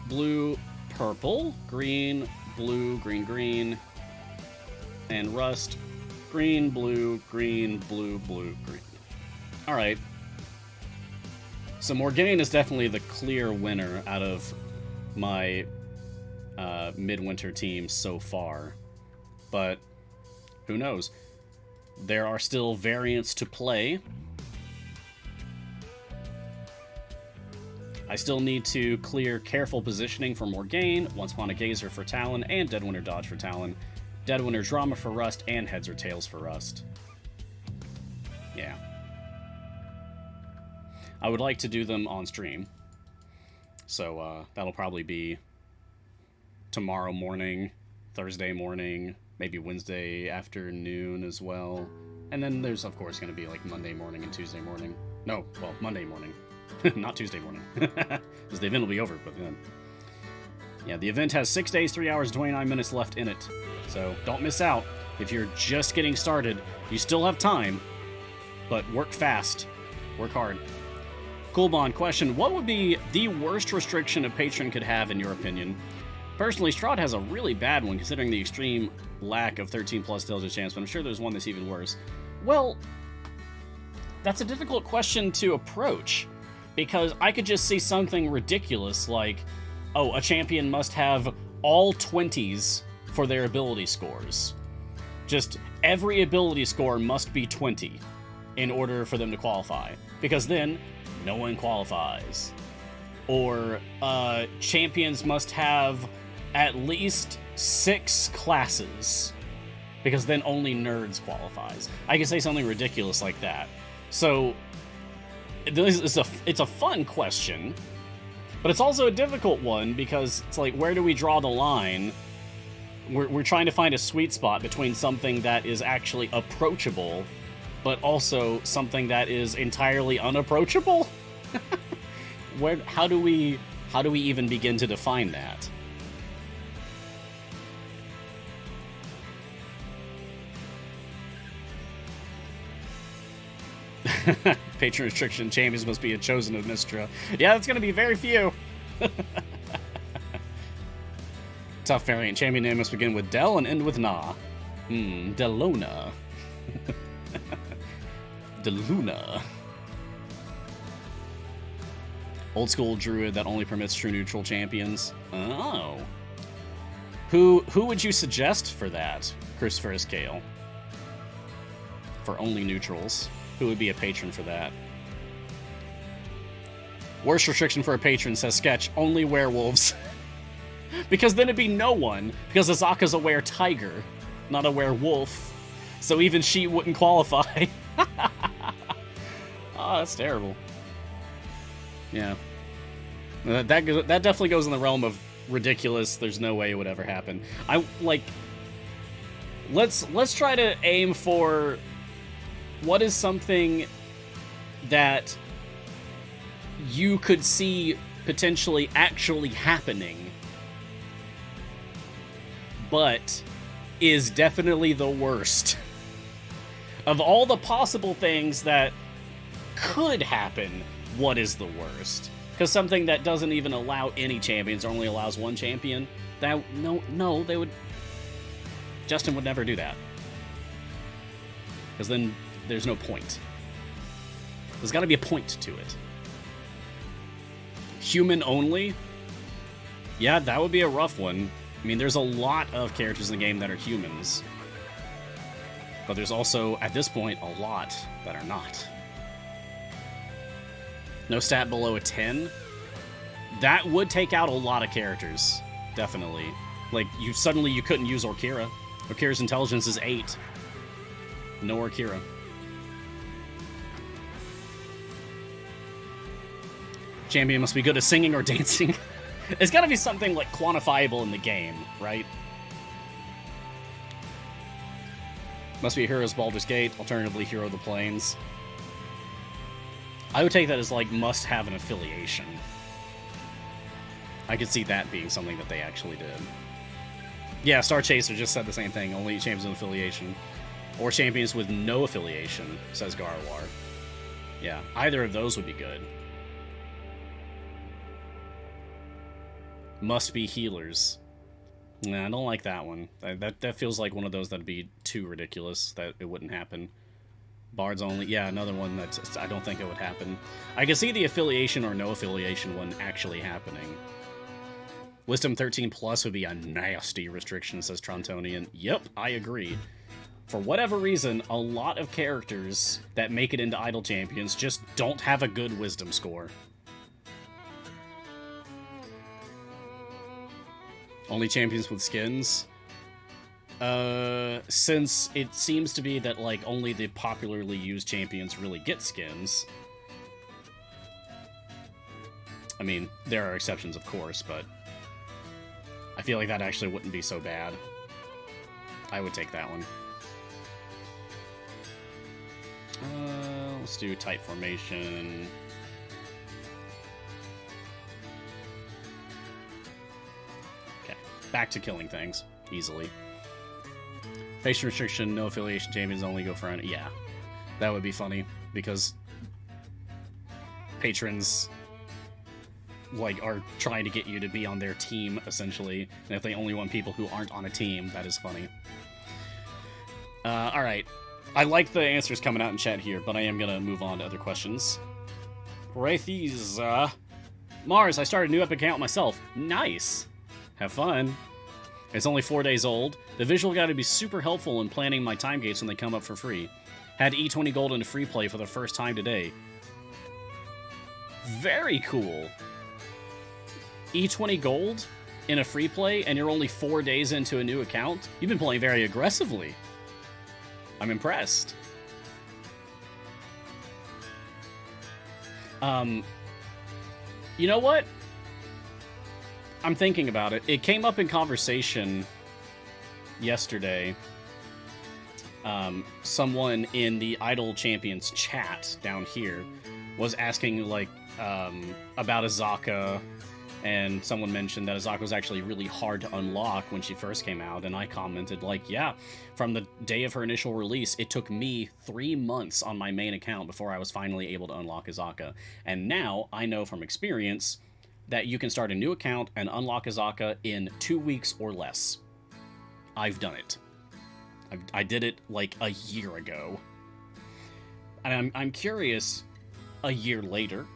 blue, purple, green, blue, green, green. And Rust, green, blue, green, blue, blue, green. Alright. So Morgaine is definitely the clear winner out of my midwinter team so far. But who knows? There are still variants to play. I still need to clear Careful Positioning for Morgaine, Once Upon a Gazer for Talon, and Deadwinter Dodge for Talon, Deadwinter Drama for Rust, and Heads or Tails for Rust. Yeah. I would like to do them on stream. So that'll probably be tomorrow morning, Thursday morning, maybe Wednesday afternoon as well. And then there's, of course, going to be like Monday morning and Tuesday morning. No, well, Monday morning. Not Tuesday morning. Because the event will be over, but then. Yeah, the event has 6 days, 3 hours, 29 minutes left in it. So don't miss out. If you're just getting started, you still have time. But work fast. Work hard. Coolbond question, what would be the worst restriction a patron could have in your opinion? Personally, Strahd has a really bad one considering the extreme lack of 13 plus diligence chance, but I'm sure there's one that's even worse. Well, that's a difficult question to approach, because I could just see something ridiculous like, oh, a champion must have all 20s for their ability scores. Just every ability score must be 20 in order for them to qualify, because then no one qualifies. Or champions must have at least 6 classes, because then only nerds qualifies. I can say something ridiculous like that. So it's a fun question, but it's also a difficult one, because it's like, where do we draw the line? We're trying to find a sweet spot between something that is actually approachable, but also something that is entirely unapproachable. How do we even begin to define that? Patron restriction, champions must be a chosen of Mistra. Yeah, that's gonna be very few. Tough variant. Champion name must begin with Del and end with Na. Delona. Deluna. Old school druid that only permits true neutral champions. Oh. Who would you suggest for that, Christopher Scale? For only neutrals. Who would be a patron for that? Worst restriction for a patron, says Sketch, only werewolves. Because then it'd be no one, because Azaka's a were-tiger, not a werewolf. So even she wouldn't qualify. Oh, that's terrible. Yeah. That definitely goes in the realm of ridiculous. There's no way it would ever happen. Let's try to aim for what is something that you could see potentially actually happening, but is definitely the worst. Of all the possible things that could happen, what is the worst? Because something that doesn't even allow any champions, or only allows one champion, no, they would... Justin would never do that. Because then there's no point. There's got to be a point to it. Human only? Yeah, that would be a rough one. I mean, there's a lot of characters in the game that are humans. But there's also, at this point, a lot that are not. No stat below a 10? That would take out a lot of characters. Definitely. Like, you couldn't use Orkira. Orkira's intelligence is 8. No Orkira. Champion must be good at singing or dancing. It's gotta be something, like, quantifiable in the game, right? Must be a Hero's Baldur's Gate, alternatively Hero of the Plains. I would take that as, like, must have an affiliation. I could see that being something that they actually did. Yeah, Star Chaser just said the same thing, only champions with affiliation. Or champions with no affiliation, says Garwar. Yeah, either of those would be good. Must be healers. Nah, I don't like that one. That feels like one of those that'd be too ridiculous that it wouldn't happen. Bards only. Yeah, another one that I don't think it would happen. I can see the affiliation or no affiliation one actually happening. Wisdom 13 plus would be a nasty restriction, says Trontonian. Yep, I agree. For whatever reason, a lot of characters that make it into Idle Champions just don't have a good wisdom score. Only champions with skins? Since it seems to be that, like, only the popularly used champions really get skins, I mean, there are exceptions, of course, but I feel like that actually wouldn't be so bad. I would take that one. Let's do tight formation. Okay, back to killing things easily. Facial restriction, no affiliation champions, only go for... Yeah, that would be funny, because patrons, like, are trying to get you to be on their team, essentially, and if they only want people who aren't on a team, that is funny. Alright. I like the answers coming out in chat here, but I am gonna move on to other questions. Wraithies, Mars, I started a new Epic account myself. Nice! Have fun. It's only 4 days old. The visual guide would be super helpful in planning my time gates when they come up for free. Had E20 Gold in a free play for the first time today. Very cool. E20 Gold in a free play, and you're only 4 days into a new account? You've been playing very aggressively. I'm impressed. You know what? I'm thinking about it. It came up in conversation yesterday. Someone in the Idle Champions chat down here was asking, like, about Azaka, and someone mentioned that Azaka was actually really hard to unlock when she first came out, and I commented, like, yeah, from the day of her initial release, it took me 3 months on my main account before I was finally able to unlock Azaka. And now, I know from experience that you can start a new account and unlock Azaka in 2 weeks or less. I've done it. I did it, like, a year ago. And I'm curious, a year later,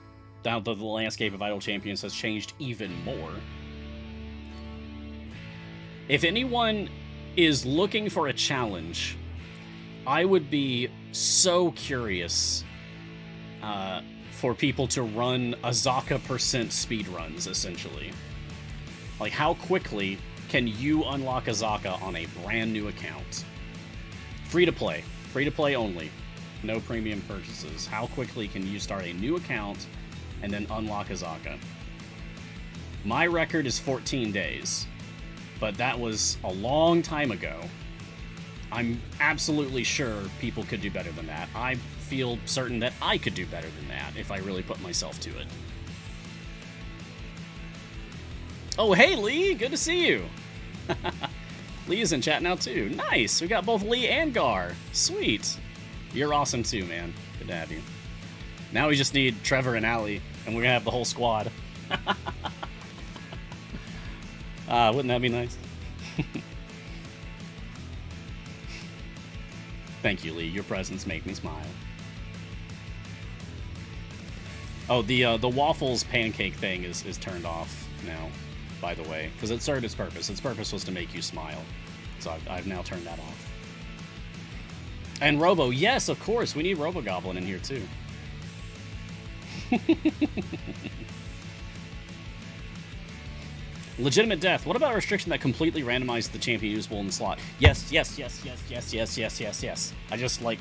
now that the landscape of Idle Champions has changed even more. If anyone is looking for a challenge, I would be so curious for people to run Azaka percent speedruns, essentially. Like, how quickly can you unlock Azaka on a brand new account? Free to play only. No premium purchases. How quickly can you start a new account and then unlock Azaka? My record is 14 days, but that was a long time ago. I'm absolutely sure people could do better than that. I feel certain that I could do better than that if I really put myself to it. Oh, hey, Lee! Good to see you! Lee is in chat now, too. Nice! We got both Lee and Gar. Sweet! You're awesome, too, man. Good to have you. Now we just need Trevor and Allie, and we're gonna have the whole squad. Wouldn't that be nice? Thank you, Lee. Your presence made me smile. Oh, the waffles pancake thing is turned off now, by the way, because it served its purpose. Its purpose was to make you smile. So I've now turned that off. And Robo, yes, of course, we need Robo Goblin in here too. Legitimate death. What about a restriction that completely randomized the champion usable in the slot? Yes. I just, like,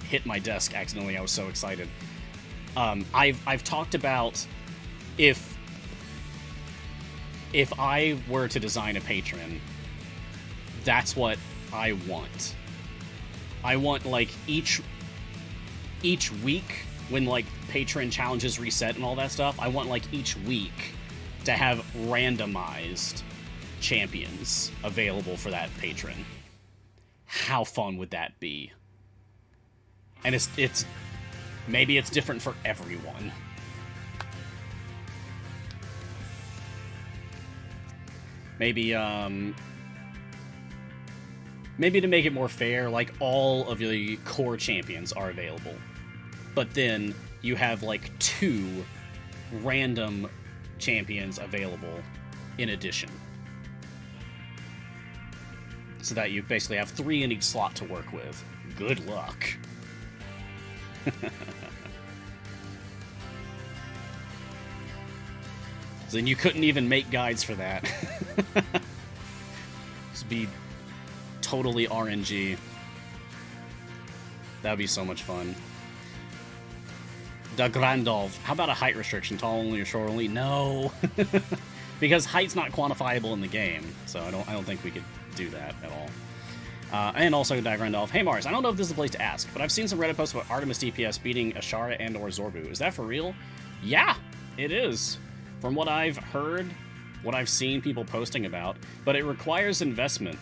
hit my desk accidentally. I was so excited. I've talked about if I were to design a patron, that's what I want. I want, like, each week when, like, patron challenges reset and all that stuff, I want, like, each week to have randomized champions available for that patron. How fun would that be? And it's maybe it's different for everyone. Maybe maybe to make it more fair, like, all of the core champions are available, but then you have, like, 2 random champions available in addition, so that you basically have 3 in each slot to work with. Good luck. Then you couldn't even make guides for that. Just be totally RNG. That'd be so much fun. The Grandolph. How about a height restriction? Tall only or short only? No. Because height's not quantifiable in the game, so I don't think we could do that at all. And also Grandolph. Hey Mars, I don't know if this is the place to ask, but I've seen some Reddit posts about Artemis DPS beating Ashara and or Zorbu. Is that for real? Yeah, it is. From what I've heard, what I've seen people posting about, but it requires investment.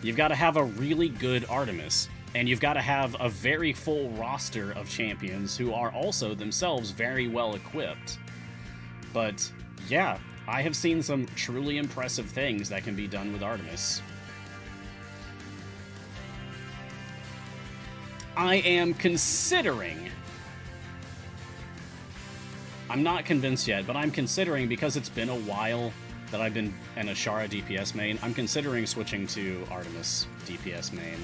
You've got to have a really good Artemis, and you've got to have a very full roster of champions who are also themselves very well equipped. But yeah, I have seen some truly impressive things that can be done with Artemis. I am considering... I'm not convinced yet, but I'm considering, because it's been a while that I've been an Ashara DPS main, I'm considering switching to Artemis DPS main.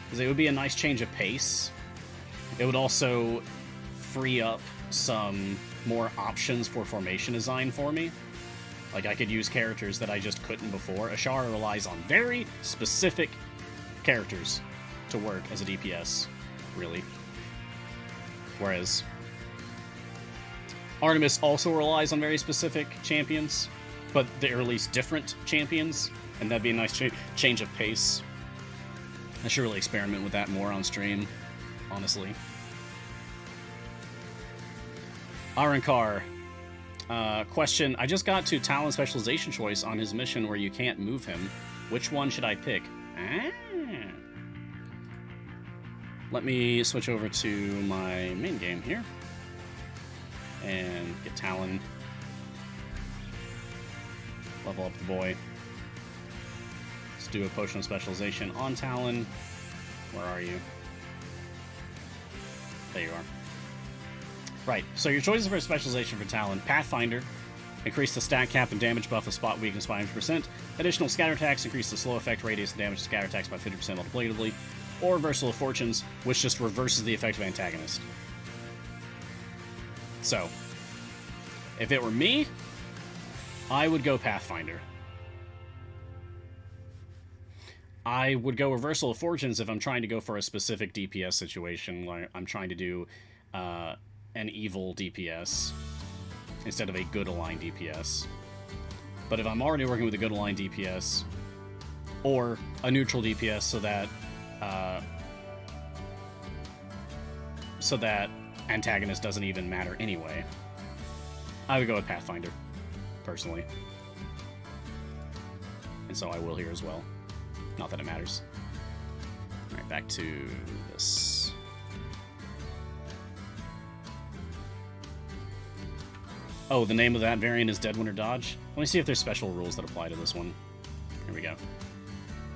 Because it would be a nice change of pace. It would also free up some more options for formation design for me. Like, I could use characters that I just couldn't before. Ashara relies on very specific characters to work as a DPS, really. Whereas Artemis also relies on very specific champions, but they release different champions, and that'd be a nice change of pace. I should really experiment with that more on stream, honestly. Arankar. Question. I just got to Talon Specialization choice on his mission where you can't move him. Which one should I pick? Let me switch over to my main game here. And get Talon. Level up the boy. Let's do a potion of specialization on Talon. Where are you? There you are. Right, so your choices for specialization for Talon: Pathfinder, increase the stat cap and damage buff of spot weakness by 100%. Additional scatter attacks, increase the slow effect radius and damage to scatter attacks by 50% multiplicatively. Or Reversal of Fortunes, which just reverses the effect of antagonist. So, if it were me, I would go Pathfinder. I would go Reversal of Fortunes if I'm trying to go for a specific DPS situation, like I'm trying to do an evil DPS instead of a good aligned DPS. But if I'm already working with a good aligned DPS, or a neutral DPS so that antagonist doesn't even matter anyway, I would go with Pathfinder, personally. And so I will here as well. Not that it matters. Alright, back to this. Oh, the name of that variant is Dead Winter Dodge? Let me see if there's special rules that apply to this one. Here we go.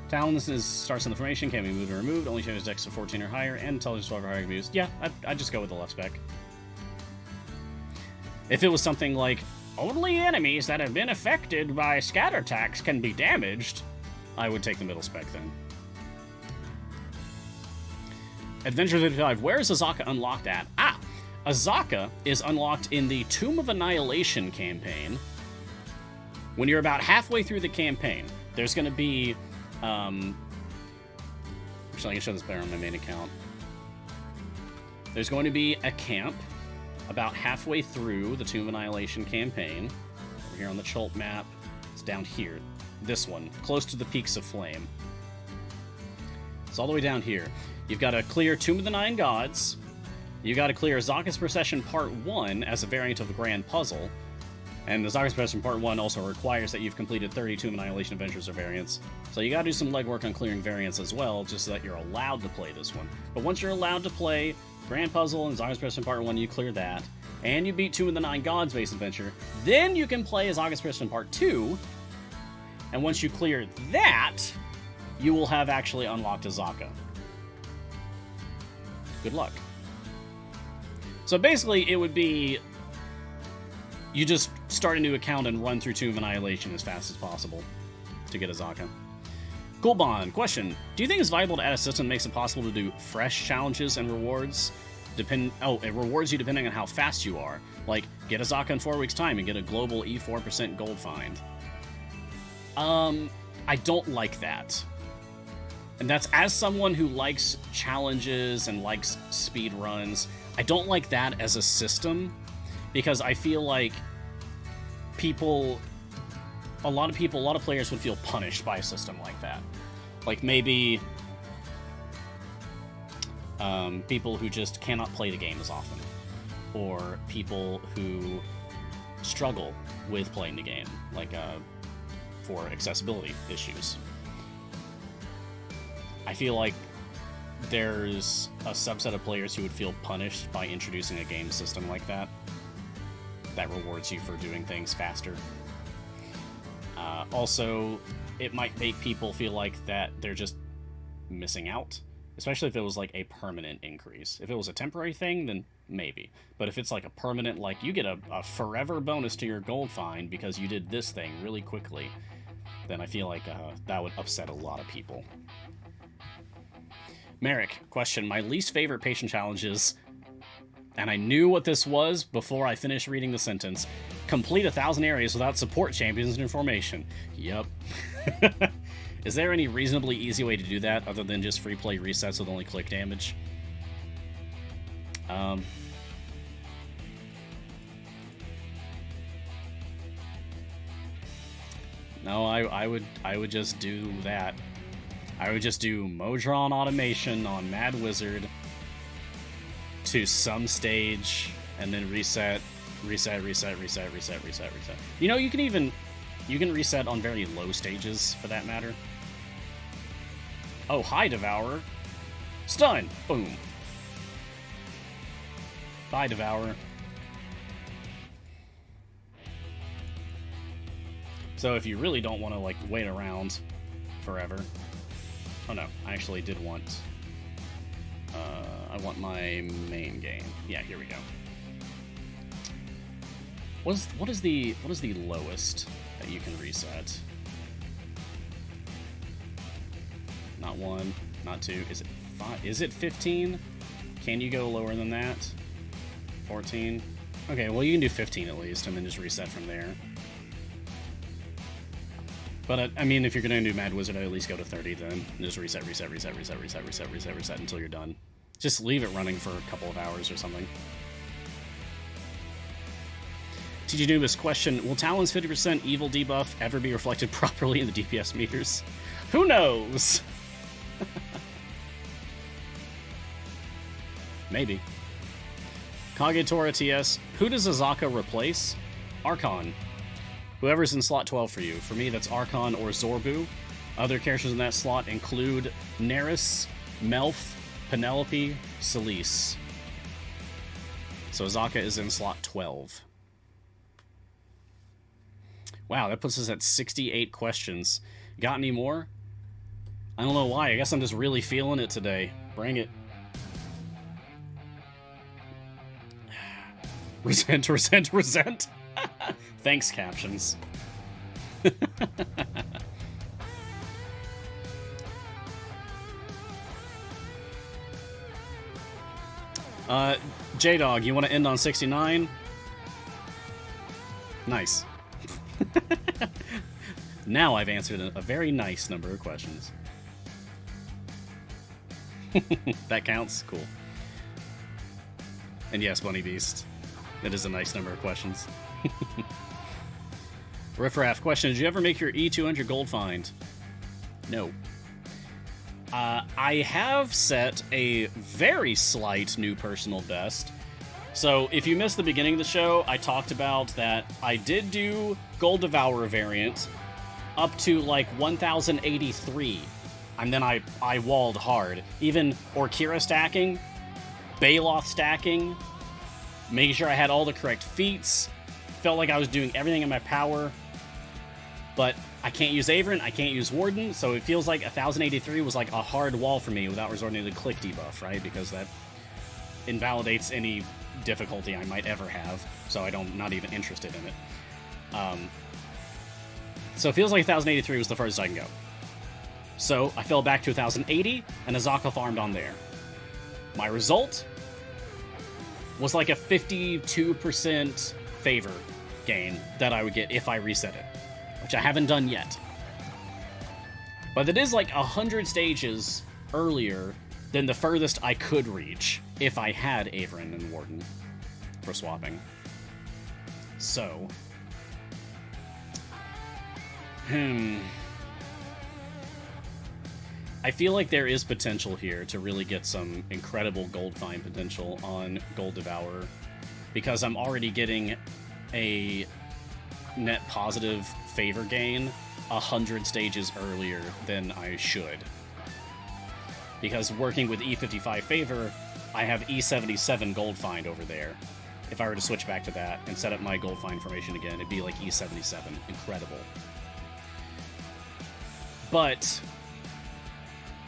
Talon starts in the formation, can be moved or removed, only changes dex to 14 or higher, and intelligence 12 or higher can be used. Yeah, I'd just go with the left spec. If it was something like, only enemies that have been affected by scatter attacks can be damaged, I would take the middle spec then. Adventure 55, where is Azaka unlocked at? Ah! Azaka is unlocked in the Tomb of Annihilation campaign. When you're about halfway through the campaign, there's going to be... actually, I can show this better on my main account. There's going to be a camp about halfway through the Tomb of Annihilation campaign. Over here on the Chult map. It's down here. This one, close to the Peaks of Flame. It's all the way down here. You've got to clear Tomb of the Nine Gods. You've got to clear Zaka's Procession Part 1 as a variant of the Grand Puzzle. And the Zaka's Procession Part 1 also requires that you've completed 30 Tomb of Annihilation Adventures or variants. So you got to do some legwork on clearing variants as well, just so that you're allowed to play this one. But once you're allowed to play Grand Puzzle and Zaka's Procession Part 1, you clear that. And you beat Tomb of the Nine Gods base adventure. Then you can play Zaka's Procession Part 2. And once you clear that, you will have actually unlocked Azaka. Good luck. So basically, it would be... you just start a new account and run through Tomb of Annihilation as fast as possible to get Azaka. Cool Bond, question. Do you think it's viable to add a system that makes it possible to do fresh challenges and rewards? It rewards you depending on how fast you are. Like, get Azaka in 4 weeks' time and get a global E4% gold find. I don't like that. And that's, as someone who likes challenges and likes speed runs, I don't like that as a system, because I feel like a lot of players would feel punished by a system like that. Like maybe people who just cannot play the game as often, or people who struggle with playing the game, like for accessibility issues. I feel like there's a subset of players who would feel punished by introducing a game system like that rewards you for doing things faster. Also, it might make people feel like that they're just missing out, especially if it was like a permanent increase. If it was a temporary thing, then maybe. But if it's like a permanent, like you get a forever bonus to your gold find because you did this thing really quickly, then I feel like that would upset a lot of people. Merrick, question. My least favorite patient challenge is, and I knew what this was before I finished reading the sentence, complete 1,000 areas without support champions in formation. Yup. Is there any reasonably easy way to do that other than just free play resets with only click damage? No, I would just do that. I would just do Mojon automation on Mad Wizard to some stage, and then reset. You know, you can reset on very low stages for that matter. Oh, hi, Devourer. Stun! Boom. Bye, Devourer. So if you really don't want to, like, wait around forever... Oh no, I actually did want... I want my main game. Yeah, here we go. What is the lowest that you can reset? Not 1, not 2. Is it 5? Is it 15? Can you go lower than that? 14? Okay, well you can do 15 at least, and then just reset from there. But I mean, if you're gonna do Mad Wizard, I'd at least go to 30 then. And just reset until you're done. Just leave it running for a couple of hours or something. TG Nubis, question, will Talon's 50% evil debuff ever be reflected properly in the DPS meters? Who knows? Maybe. Kagetora TS, who does Azaka replace? Archon. Whoever's in slot 12 for you. For me, that's Archon or Zorbu. Other characters in that slot include Neris, Melf, Penelope, Celise. So Azaka is in slot 12. Wow, that puts us at 68 questions. Got any more? I don't know why. I guess I'm just really feeling it today. Bring it. Resent. Thanks, Captions. J-Dog, you want to end on 69? Nice. Now I've answered a very nice number of questions. That counts? Cool. And yes, Bunny Beast. That is a nice number of questions. Riffraff, question, did you ever make your E200 gold find? No. I have set a very slight new personal best. So if you missed the beginning of the show, I talked about that I did do Gold Devourer variant up to like 1083. And then I walled hard. Even Orkira stacking, Baloth stacking, making sure I had all the correct feats. Felt like I was doing everything in my power. But I can't use Averin, I can't use Warden, so it feels like 1083 was like a hard wall for me without resorting to the click debuff, right? Because that invalidates any difficulty I might ever have, so I'm not even interested in it. So it feels like 1083 was the furthest I can go. So I fell back to 1080, and Azaka farmed on there. My result was like a 52% favor gain that I would get if I reset it, which I haven't done yet. But it is like 100 stages earlier than the furthest I could reach if I had Averin and Warden for swapping. So, I feel like there is potential here to really get some incredible gold find potential on Gold Devourer, because I'm already getting a net positive favor gain 100 stages earlier than I should. Because working with E55 favor, I have E77 gold find over there. If I were to switch back to that and set up my gold find formation again, it'd be like E77. Incredible. But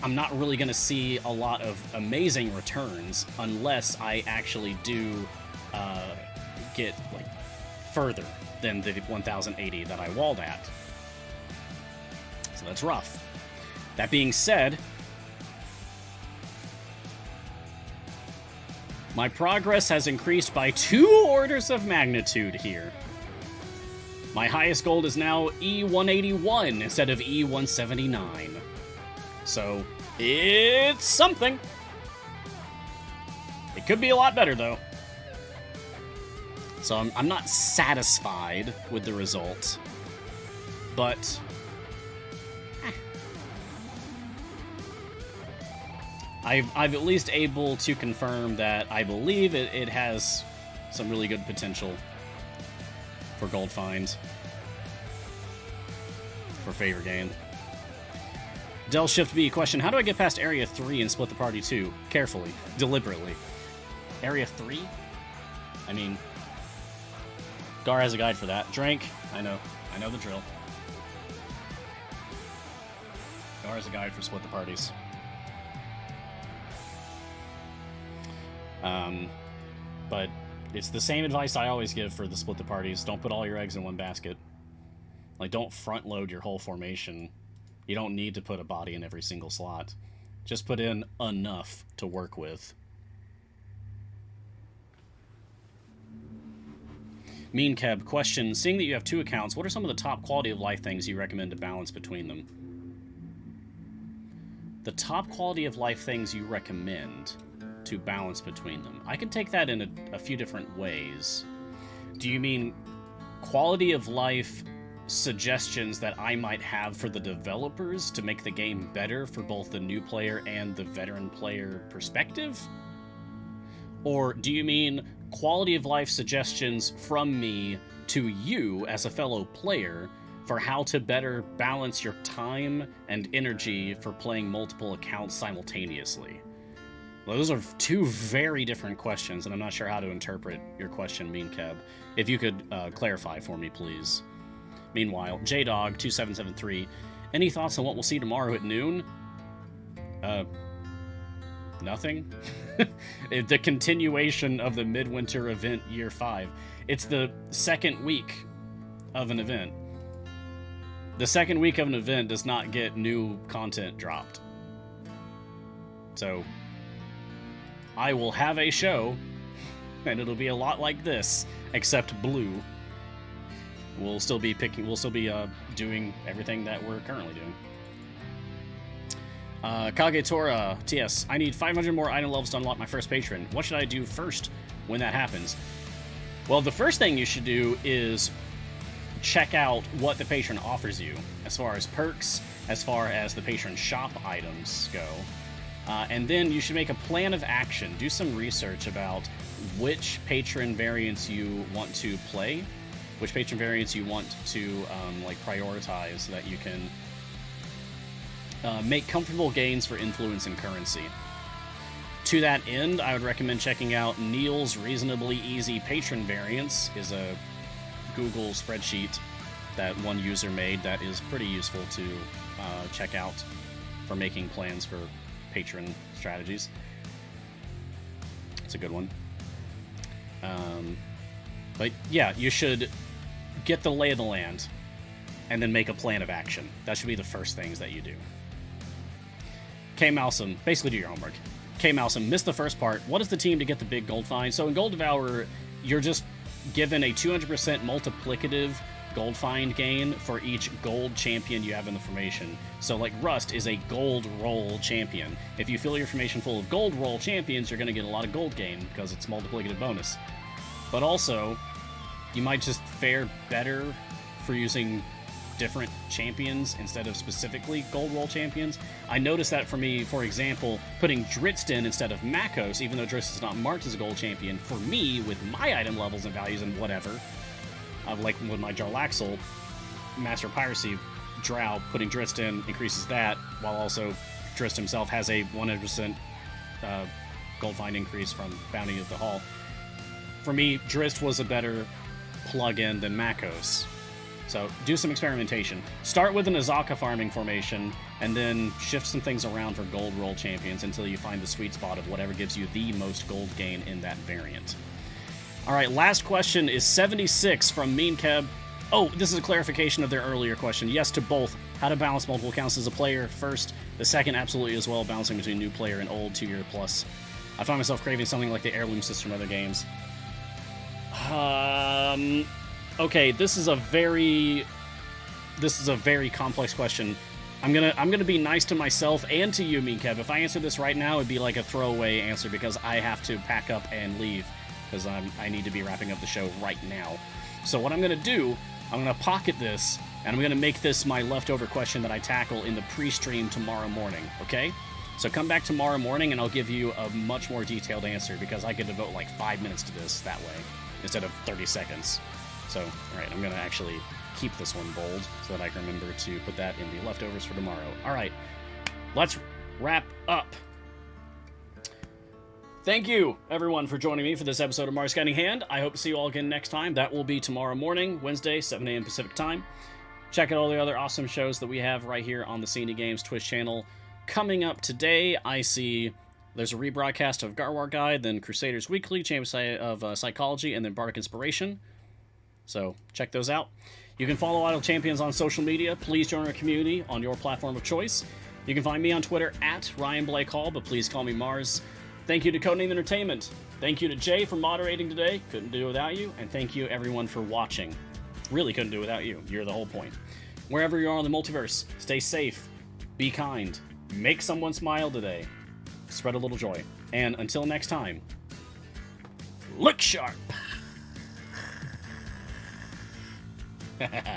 I'm not really going to see a lot of amazing returns unless I actually do get like further than the 1080 that I walled at. So that's rough. That being said, my progress has increased by 2 orders of magnitude here. My highest gold is now E181 instead of E179. So, it's something. It could be a lot better, though. So I'm not satisfied with the result, but I've at least able to confirm that I believe it has some really good potential for gold finds, for favor gain. Del Shift B question: how do I get past Area 3 and split the party 2? Carefully, deliberately. Area 3? I mean, Gar has a guide for that. Drank, I know the drill. Gar has a guide for split the parties. But it's the same advice I always give for the split the parties. Don't put all your eggs in one basket. Like, don't front load your whole formation. You don't need to put a body in every single slot. Just put in enough to work with. Mean Keb question: seeing that you have 2 accounts, what are some of the top quality of life things you recommend to balance between them? The top quality of life things you recommend to balance between them. I can take that in a few different ways. Do you mean quality of life suggestions that I might have for the developers to make the game better for both the new player and the veteran player perspective? Or do you mean quality of life suggestions from me to you as a fellow player for how to better balance your time and energy for playing multiple accounts simultaneously? Well, those are 2 very different questions, and I'm not sure how to interpret your question, Mean Keb. If you could clarify for me, please. Meanwhile, JDog2773, any thoughts on what we'll see tomorrow at noon? Nothing. The continuation of the Midwinter event Year 5. It's the second week of an event. The second week of an event does not get new content dropped. So, I will have a show, and it'll be a lot like this, except blue. We'll still be doing everything that we're currently doing. Kagetora TS, I need 500 more item levels to unlock my first patron. What should I do first when that happens? Well, the first thing you should do is check out what the patron offers you, as far as perks, as far as the patron shop items go. And then you should make a plan of action. Do some research about which patron variants you want to play, which patron variants you want to prioritize so that you can make comfortable gains for influence and currency. To that end, I would recommend checking out Neil's Reasonably Easy Patron Variants. Is a Google spreadsheet that one user made that is pretty useful to check out for making plans for patron strategies. It's a good one. But yeah, you should get the lay of the land and then make a plan of action. That should be the first things that you do. K. Malsum, basically do your homework. K. Malsum, missed the first part. What is the team to get the big gold find? So in Gold Devourer, you're just given a 200% multiplicative gold find gain for each gold champion you have in the formation. So like Rust is a gold roll champion. If you fill your formation full of gold roll champions, you're going to get a lot of gold gain because it's multiplicative bonus. But also, you might just fare better for using different champions instead of specifically gold roll champions. I noticed that for me, for example, putting Dritz in instead of Makos, even though Dritz is not marked as a gold champion, for me, with my item levels and values and whatever, like with my Jarlaxle, Master Piracy, Drow, putting Dritz in increases that, while also Dritz himself has a 100% gold find increase from Bounty at the Hall. For me, Dritz was a better plug-in than Makos. So do some experimentation. Start with an Azaka farming formation, and then shift some things around for gold roll champions until you find the sweet spot of whatever gives you the most gold gain in that variant. All right, last question is 76 from Mean Keb. Oh, this is a clarification of their earlier question. Yes to both. How to balance multiple accounts as a player first. The second, absolutely as well, balancing between new player and old 2-year plus. I find myself craving something like the heirloom system in other games. Okay, this is a very complex question. I'm gonna be nice to myself and to you, Mean Kev. If I answer this right now, it'd be like a throwaway answer because I have to pack up and leave because I need to be wrapping up the show right now. So what I'm gonna do, I'm gonna pocket this and I'm gonna make this my leftover question that I tackle in the pre-stream tomorrow morning. Okay? So come back tomorrow morning and I'll give you a much more detailed answer because I could devote like 5 minutes to this that way instead of 30 seconds. So, alright, I'm going to actually keep this one bold so that I can remember to put that in the leftovers for tomorrow. Alright, let's wrap up. Thank you, everyone, for joining me for this episode of Mars Guiding Hand. I hope to see you all again next time. That will be tomorrow morning, Wednesday, 7 a.m. Pacific Time. Check out all the other awesome shows that we have right here on the Cine Games Twitch channel. Coming up today, I see there's a rebroadcast of Garwar Guide, then Crusaders Weekly, Champions of Psychology, and then Bardic Inspiration. So check those out. You can follow Idle Champions on social media. Please join our community on your platform of choice. You can find me on Twitter at Ryan Blake Hall, but please call me Mars. Thank you to Codename Entertainment. Thank you to Jay for moderating today. Couldn't do it without you. And thank you, everyone, for watching. Really couldn't do it without you. You're the whole point. Wherever you are in the multiverse, stay safe, be kind, make someone smile today, spread a little joy. And until next time, look sharp! Bye!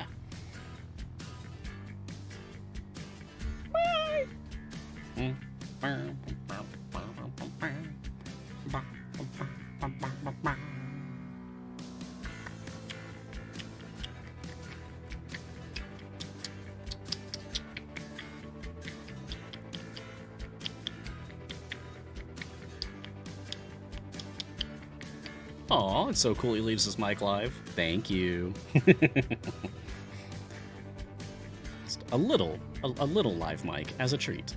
Aw, it's so cool he leaves his mic live. Thank you. Just a little live mic as a treat.